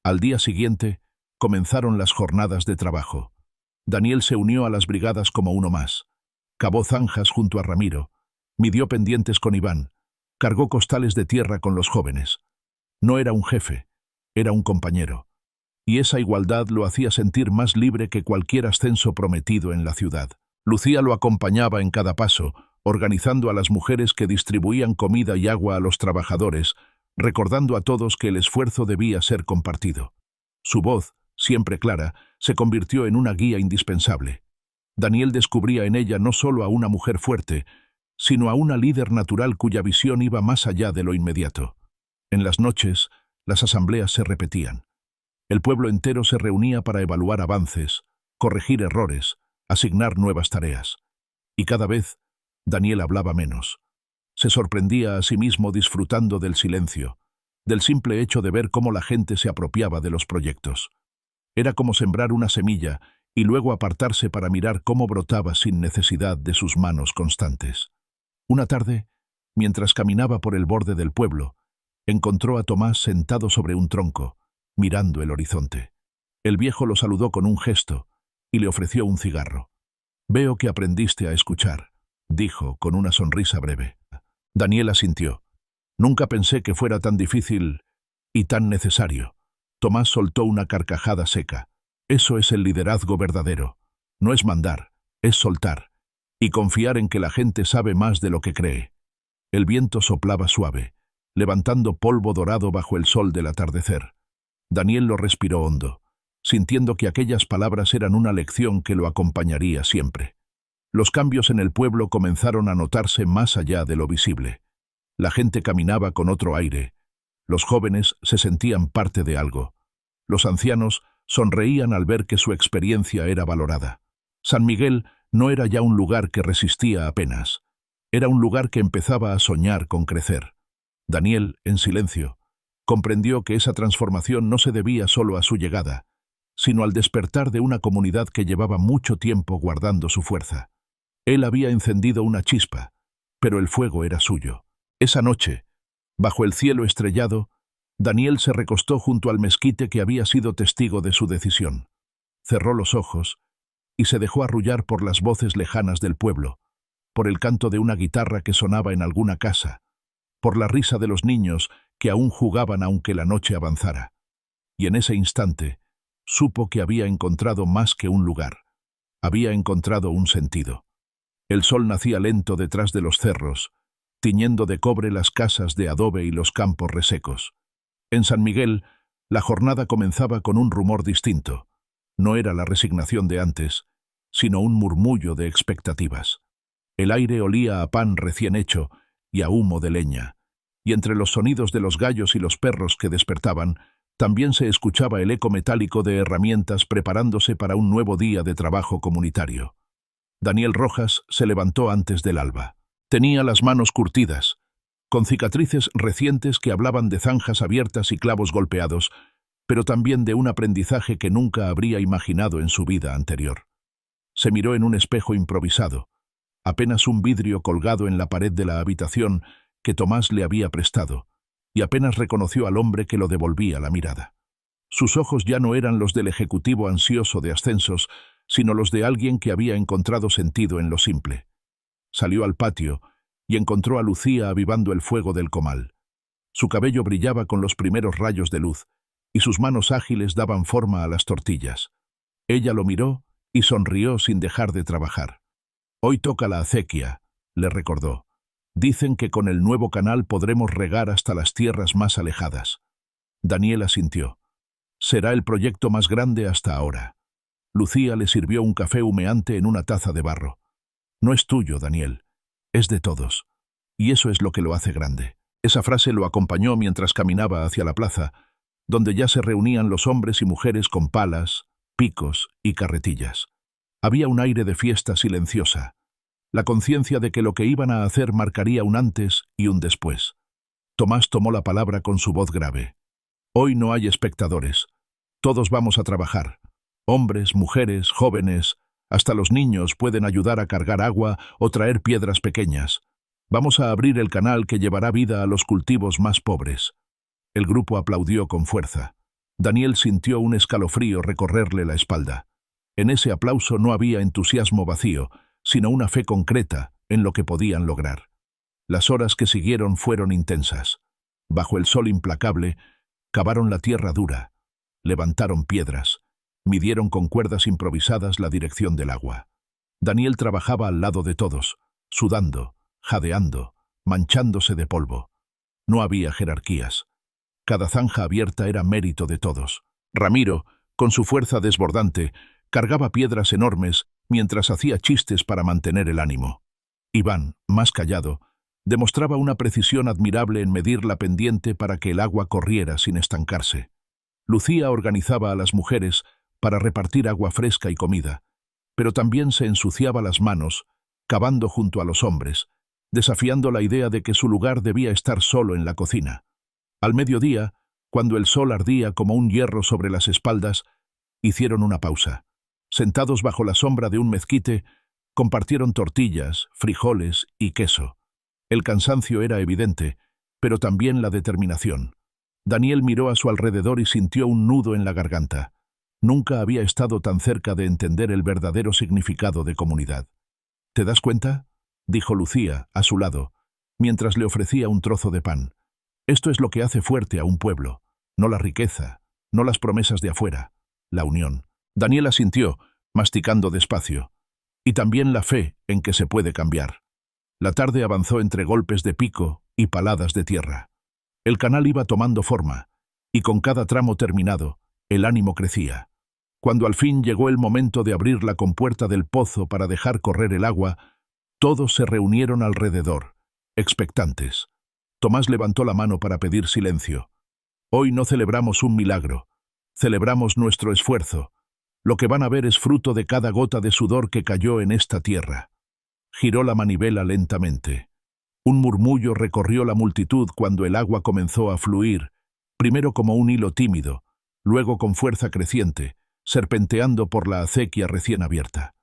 A: Al día siguiente, comenzaron las jornadas de trabajo. Daniel se unió a las brigadas como uno más. Cavó zanjas junto a Ramiro, midió pendientes con Iván, cargó costales de tierra con los jóvenes. No era un jefe, era un compañero. Y esa igualdad lo hacía sentir más libre que cualquier ascenso prometido en la ciudad. Lucía lo acompañaba en cada paso, organizando a las mujeres que distribuían comida y agua a los trabajadores, recordando a todos que el esfuerzo debía ser compartido. Su voz, siempre clara, se convirtió en una guía indispensable. Daniel descubría en ella no solo a una mujer fuerte, sino a una líder natural cuya visión iba más allá de lo inmediato. En las noches, las asambleas se repetían. El pueblo entero se reunía para evaluar avances, corregir errores, asignar nuevas tareas. Y cada vez, Daniel hablaba menos. Se sorprendía a sí mismo disfrutando del silencio, del simple hecho de ver cómo la gente se apropiaba de los proyectos. Era como sembrar una semilla y luego apartarse para mirar cómo brotaba sin necesidad de sus manos constantes. Una tarde, Mientras caminaba por el borde del pueblo, encontró a Tomás sentado sobre un tronco, mirando el horizonte. El viejo lo saludó con un gesto y le ofreció un cigarro. «Veo que aprendiste a escuchar», dijo con una sonrisa breve. Daniel asintió. «Nunca pensé que fuera tan difícil y tan necesario». Tomás soltó una carcajada seca. «Eso es el liderazgo verdadero. No es mandar, es soltar, y confiar en que la gente sabe más de lo que cree». El viento soplaba suave, levantando polvo dorado bajo el sol del atardecer. Daniel lo respiró hondo, sintiendo que aquellas palabras eran una lección que lo acompañaría siempre. Los cambios en el pueblo comenzaron a notarse más allá de lo visible. La gente caminaba con otro aire. Los jóvenes se sentían parte de algo. Los ancianos sonreían al ver que su experiencia era valorada. San Miguel no era ya un lugar que resistía apenas. Era un lugar que empezaba a soñar con crecer. Daniel, en silencio, comprendió que esa transformación no se debía solo a su llegada, sino al despertar de una comunidad que llevaba mucho tiempo guardando su fuerza. Él había encendido una chispa, pero el fuego era suyo. Esa noche, bajo el cielo estrellado, Daniel se recostó junto al mezquite que había sido testigo de su decisión. Cerró los ojos y se dejó arrullar por las voces lejanas del pueblo, por el canto de una guitarra que sonaba en alguna casa, por la risa de los niños que aún jugaban aunque la noche avanzara. Y en ese instante, supo que había encontrado más que un lugar. Había encontrado un sentido. El sol nacía lento detrás de los cerros, tiñendo de cobre las casas de adobe y los campos resecos. En San Miguel, la jornada comenzaba con un rumor distinto. No era la resignación de antes, sino un murmullo de expectativas. El aire olía a pan recién hecho y a humo de leña, y entre los sonidos de los gallos y los perros que despertaban, también se escuchaba el eco metálico de herramientas preparándose para un nuevo día de trabajo comunitario. Daniel Rojas se levantó antes del alba. Tenía las manos curtidas, con cicatrices recientes que hablaban de zanjas abiertas y clavos golpeados, pero también de un aprendizaje que nunca habría imaginado en su vida anterior. Se miró en un espejo improvisado, apenas un vidrio colgado en la pared de la habitación que Tomás le había prestado, y apenas reconoció al hombre que lo devolvía la mirada. Sus ojos ya no eran los del ejecutivo ansioso de ascensos, sino los de alguien que había encontrado sentido en lo simple. Salió al patio y encontró a Lucía avivando el fuego del comal. Su cabello brillaba con los primeros rayos de luz, y sus manos ágiles daban forma a las tortillas. Ella lo miró y sonrió sin dejar de trabajar. «Hoy toca la acequia», le recordó. «Dicen que con el nuevo canal podremos regar hasta las tierras más alejadas». Daniel asintió. «Será el proyecto más grande hasta ahora». Lucía le sirvió un café humeante en una taza de barro. «No es tuyo, Daniel, es de todos. Y eso es lo que lo hace grande». Esa frase lo acompañó mientras caminaba hacia la plaza, donde ya se reunían los hombres y mujeres con palas, picos y carretillas. Había un aire de fiesta silenciosa, la conciencia de que lo que iban a hacer marcaría un antes y un después. Tomás tomó la palabra con su voz grave. «Hoy no hay espectadores. Todos vamos a trabajar. Hombres, mujeres, jóvenes, hasta los niños pueden ayudar a cargar agua o traer piedras pequeñas. Vamos a abrir el canal que llevará vida a los cultivos más pobres». El grupo aplaudió con fuerza. Daniel sintió un escalofrío recorrerle la espalda. En ese aplauso no había entusiasmo vacío, sino una fe concreta en lo que podían lograr. Las horas que siguieron fueron intensas. Bajo el sol implacable, cavaron la tierra dura, levantaron piedras, midieron con cuerdas improvisadas la dirección del agua. Daniel trabajaba al lado de todos, sudando, jadeando, manchándose de polvo. No había jerarquías. Cada zanja abierta era mérito de todos. Ramiro, con su fuerza desbordante, cargaba piedras enormes mientras hacía chistes para mantener el ánimo. Iván, más callado, demostraba una precisión admirable en medir la pendiente para que el agua corriera sin estancarse. Lucía organizaba a las mujeres para repartir agua fresca y comida, pero también se ensuciaba las manos, cavando junto a los hombres, desafiando la idea de que su lugar debía estar solo en la cocina. Al mediodía, cuando el sol ardía como un hierro sobre las espaldas, hicieron una pausa. Sentados bajo la sombra de un mezquite, compartieron tortillas, frijoles y queso. El cansancio era evidente, pero también la determinación. Daniel miró a su alrededor y sintió un nudo en la garganta. Nunca había estado tan cerca de entender el verdadero significado de comunidad. ¿Te das cuenta?, dijo Lucía, a su lado, mientras le ofrecía un trozo de pan. Esto es lo que hace fuerte a un pueblo, no la riqueza, no las promesas de afuera, la unión. Daniel asintió, masticando despacio. Y también la fe en que se puede cambiar. La tarde avanzó entre golpes de pico y paladas de tierra. El canal iba tomando forma, y con cada tramo terminado, el ánimo crecía. Cuando al fin llegó el momento de abrir la compuerta del pozo para dejar correr el agua, todos se reunieron alrededor, expectantes. Tomás levantó la mano para pedir silencio. Hoy no celebramos un milagro, celebramos nuestro esfuerzo. Lo que van a ver es fruto de cada gota de sudor que cayó en esta tierra. Giró la manivela lentamente. Un murmullo recorrió la multitud cuando el agua comenzó a fluir, primero como un hilo tímido, luego con fuerza creciente, serpenteando por la acequia recién abierta.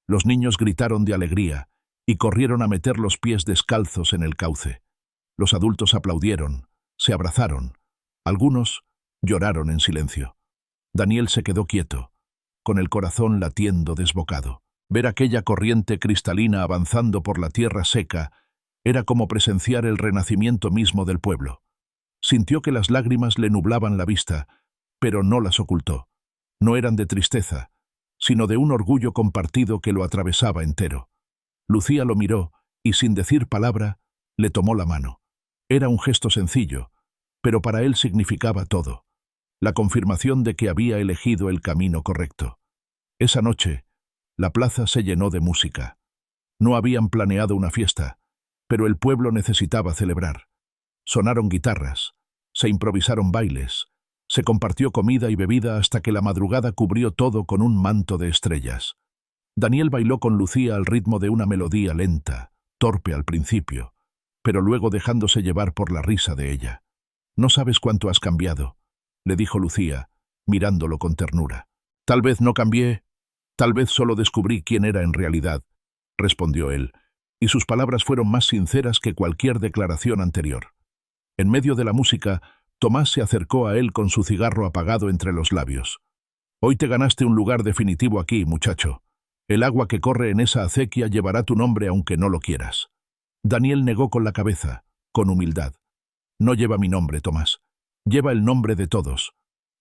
A: Los niños gritaron de alegría y corrieron a meter los pies descalzos en el cauce. Los adultos aplaudieron, se abrazaron. Algunos lloraron en silencio. Daniel se quedó quieto, con el corazón latiendo desbocado. Ver aquella corriente cristalina avanzando por la tierra seca era como presenciar el renacimiento mismo del pueblo. Sintió que las lágrimas le nublaban la vista, pero no las ocultó. No eran de tristeza, sino de un orgullo compartido que lo atravesaba entero. Lucía lo miró y, sin decir palabra, le tomó la mano. Era un gesto sencillo, pero para él significaba todo. La confirmación de que había elegido el camino correcto. Esa noche, la plaza se llenó de música. No habían planeado una fiesta, pero el pueblo necesitaba celebrar. Sonaron guitarras, se improvisaron bailes, se compartió comida y bebida hasta que la madrugada cubrió todo con un manto de estrellas. Daniel bailó con Lucía al ritmo de una melodía lenta, torpe al principio, pero luego dejándose llevar por la risa de ella. «No sabes cuánto has cambiado», le dijo Lucía, mirándolo con ternura. «Tal vez no cambié, tal vez solo descubrí quién era en realidad», respondió él, y sus palabras fueron más sinceras que cualquier declaración anterior. En medio de la música, Tomás se acercó a él con su cigarro apagado entre los labios. «Hoy te ganaste un lugar definitivo aquí, muchacho. El agua que corre en esa acequia llevará tu nombre aunque no lo quieras». Daniel negó con la cabeza, con humildad. «No lleva mi nombre, Tomás. Lleva el nombre de todos».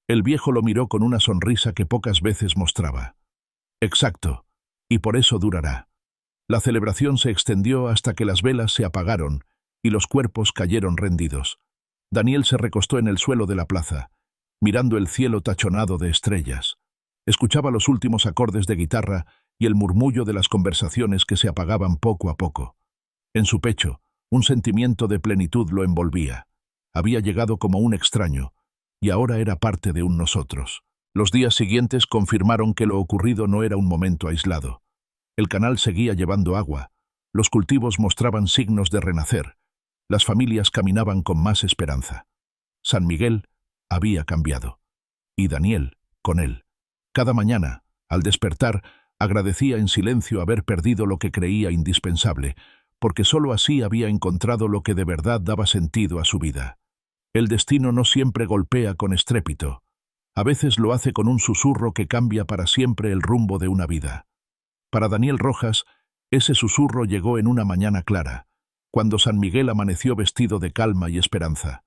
A: El viejo lo miró con una sonrisa que pocas veces mostraba. «Exacto, y por eso durará». La celebración se extendió hasta que las velas se apagaron y los cuerpos cayeron rendidos. Daniel se recostó en el suelo de la plaza, mirando el cielo tachonado de estrellas. Escuchaba los últimos acordes de guitarra y el murmullo de las conversaciones que se apagaban poco a poco. En su pecho, un sentimiento de plenitud lo envolvía. Había llegado como un extraño, y ahora era parte de un nosotros. Los días siguientes confirmaron que lo ocurrido no era un momento aislado. El canal seguía llevando agua, los cultivos mostraban signos de renacer, las familias caminaban con más esperanza. San Miguel había cambiado, y Daniel con él. Cada mañana, al despertar, agradecía en silencio haber perdido lo que creía indispensable, porque sólo así había encontrado lo que de verdad daba sentido a su vida. El destino no siempre golpea con estrépito. A veces lo hace con un susurro que cambia para siempre el rumbo de una vida. Para Daniel Rojas, ese susurro llegó en una mañana clara, cuando San Miguel amaneció vestido de calma y esperanza.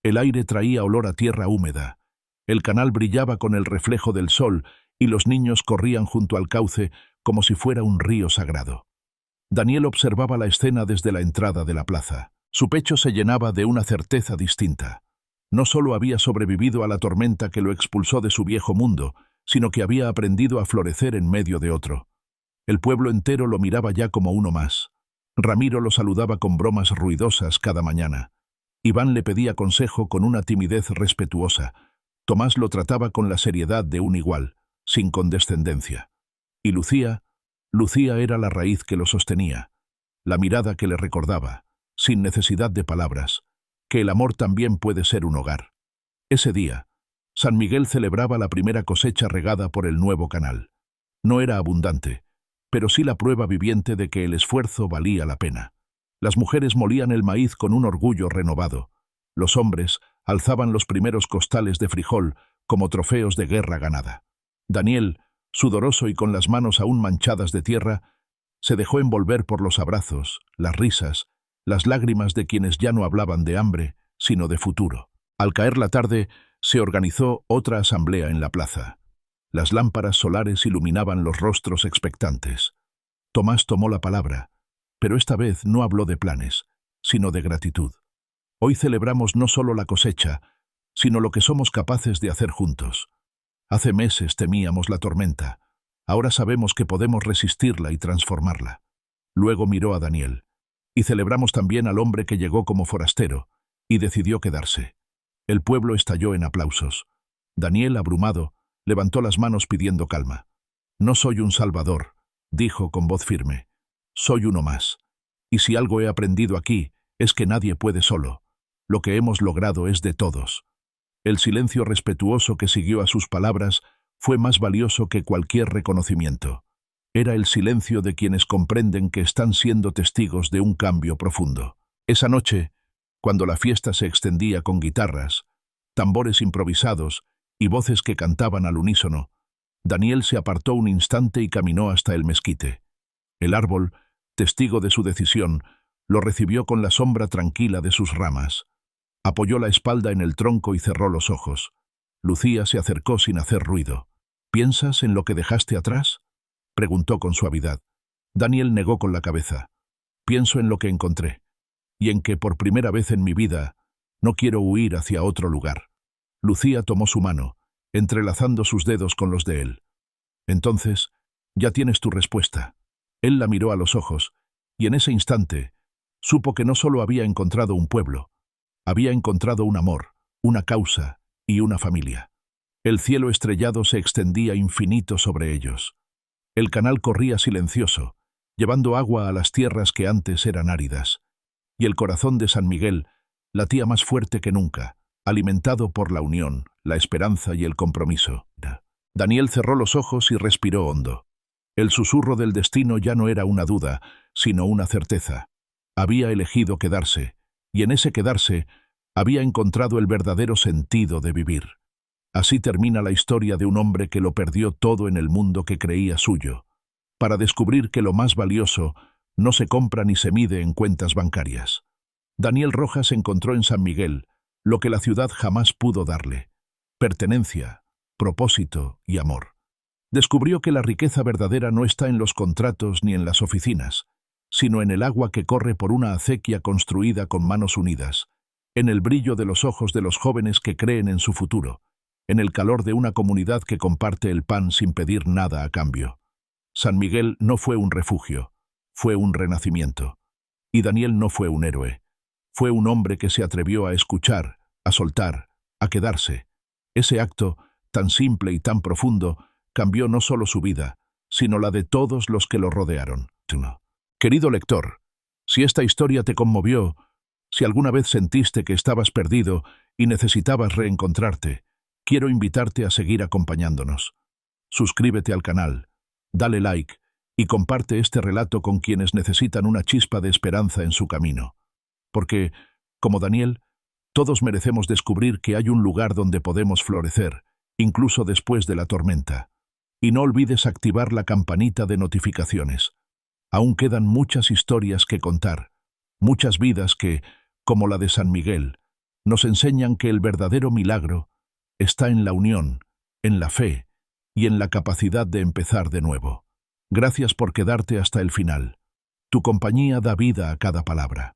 A: El aire traía olor a tierra húmeda, el canal brillaba con el reflejo del sol y los niños corrían junto al cauce como si fuera un río sagrado. Daniel observaba la escena desde la entrada de la plaza. Su pecho se llenaba de una certeza distinta. No solo había sobrevivido a la tormenta que lo expulsó de su viejo mundo, sino que había aprendido a florecer en medio de otro. El pueblo entero lo miraba ya como uno más. Ramiro lo saludaba con bromas ruidosas cada mañana. Iván le pedía consejo con una timidez respetuosa. Tomás lo trataba con la seriedad de un igual, sin condescendencia. Y Lucía era la raíz que lo sostenía, la mirada que le recordaba, sin necesidad de palabras, que el amor también puede ser un hogar. Ese día, San Miguel celebraba la primera cosecha regada por el nuevo canal. No era abundante, pero sí la prueba viviente de que el esfuerzo valía la pena. Las mujeres molían el maíz con un orgullo renovado. Los hombres alzaban los primeros costales de frijol como trofeos de guerra ganada. Daniel, sudoroso y con las manos aún manchadas de tierra, se dejó envolver por los abrazos, las risas, las lágrimas de quienes ya no hablaban de hambre, sino de futuro. Al caer la tarde, se organizó otra asamblea en la plaza. Las lámparas solares iluminaban los rostros expectantes. Tomás tomó la palabra, pero esta vez no habló de planes, sino de gratitud. Hoy celebramos no solo la cosecha, sino lo que somos capaces de hacer juntos. Hace meses temíamos la tormenta. Ahora sabemos que podemos resistirla y transformarla. Luego miró a Daniel. Y celebramos también al hombre que llegó como forastero y decidió quedarse. El pueblo estalló en aplausos. Daniel, abrumado, levantó las manos pidiendo calma. «No soy un salvador», dijo con voz firme. «Soy uno más. Y si algo he aprendido aquí, es que nadie puede solo. Lo que hemos logrado es de todos». El silencio respetuoso que siguió a sus palabras fue más valioso que cualquier reconocimiento. Era el silencio de quienes comprenden que están siendo testigos de un cambio profundo. Esa noche, cuando la fiesta se extendía con guitarras, tambores improvisados y voces que cantaban al unísono, Daniel se apartó un instante y caminó hasta el mezquite. El árbol, testigo de su decisión, lo recibió con la sombra tranquila de sus ramas. Apoyó la espalda en el tronco y cerró los ojos. Lucía se acercó sin hacer ruido. «¿Piensas en lo que dejaste atrás?», preguntó con suavidad. Daniel negó con la cabeza. «Pienso en lo que encontré, y en que por primera vez en mi vida no quiero huir hacia otro lugar». Lucía tomó su mano, entrelazando sus dedos con los de él. «Entonces, ya tienes tu respuesta». Él la miró a los ojos, y en ese instante supo que no solo había encontrado un pueblo, había encontrado un amor, una causa y una familia. El cielo estrellado se extendía infinito sobre ellos. El canal corría silencioso, llevando agua a las tierras que antes eran áridas. Y el corazón de San Miguel latía más fuerte que nunca, alimentado por la unión, la esperanza y el compromiso. Daniel cerró los ojos y respiró hondo. El susurro del destino ya no era una duda, sino una certeza. Había elegido quedarse, y en ese quedarse había encontrado el verdadero sentido de vivir. Así termina la historia de un hombre que lo perdió todo en el mundo que creía suyo, para descubrir que lo más valioso no se compra ni se mide en cuentas bancarias. Daniel Rojas encontró en San Miguel lo que la ciudad jamás pudo darle: pertenencia, propósito y amor. Descubrió que la riqueza verdadera no está en los contratos ni en las oficinas, sino en el agua que corre por una acequia construida con manos unidas, en el brillo de los ojos de los jóvenes que creen en su futuro, en el calor de una comunidad que comparte el pan sin pedir nada a cambio. San Miguel no fue un refugio, fue un renacimiento. Y Daniel no fue un héroe, fue un hombre que se atrevió a escuchar, a soltar, a quedarse. Ese acto, tan simple y tan profundo, cambió no solo su vida, sino la de todos los que lo rodearon. Querido lector, si esta historia te conmovió, si alguna vez sentiste que estabas perdido y necesitabas reencontrarte, quiero invitarte a seguir acompañándonos. Suscríbete al canal, dale like y comparte este relato con quienes necesitan una chispa de esperanza en su camino. Porque, como Daniel, todos merecemos descubrir que hay un lugar donde podemos florecer, incluso después de la tormenta. Y no olvides activar la campanita de notificaciones. Aún quedan muchas historias que contar, muchas vidas que, como la de San Miguel, nos enseñan que el verdadero milagro está en la unión, en la fe y en la capacidad de empezar de nuevo. Gracias por quedarte hasta el final. Tu compañía da vida a cada palabra.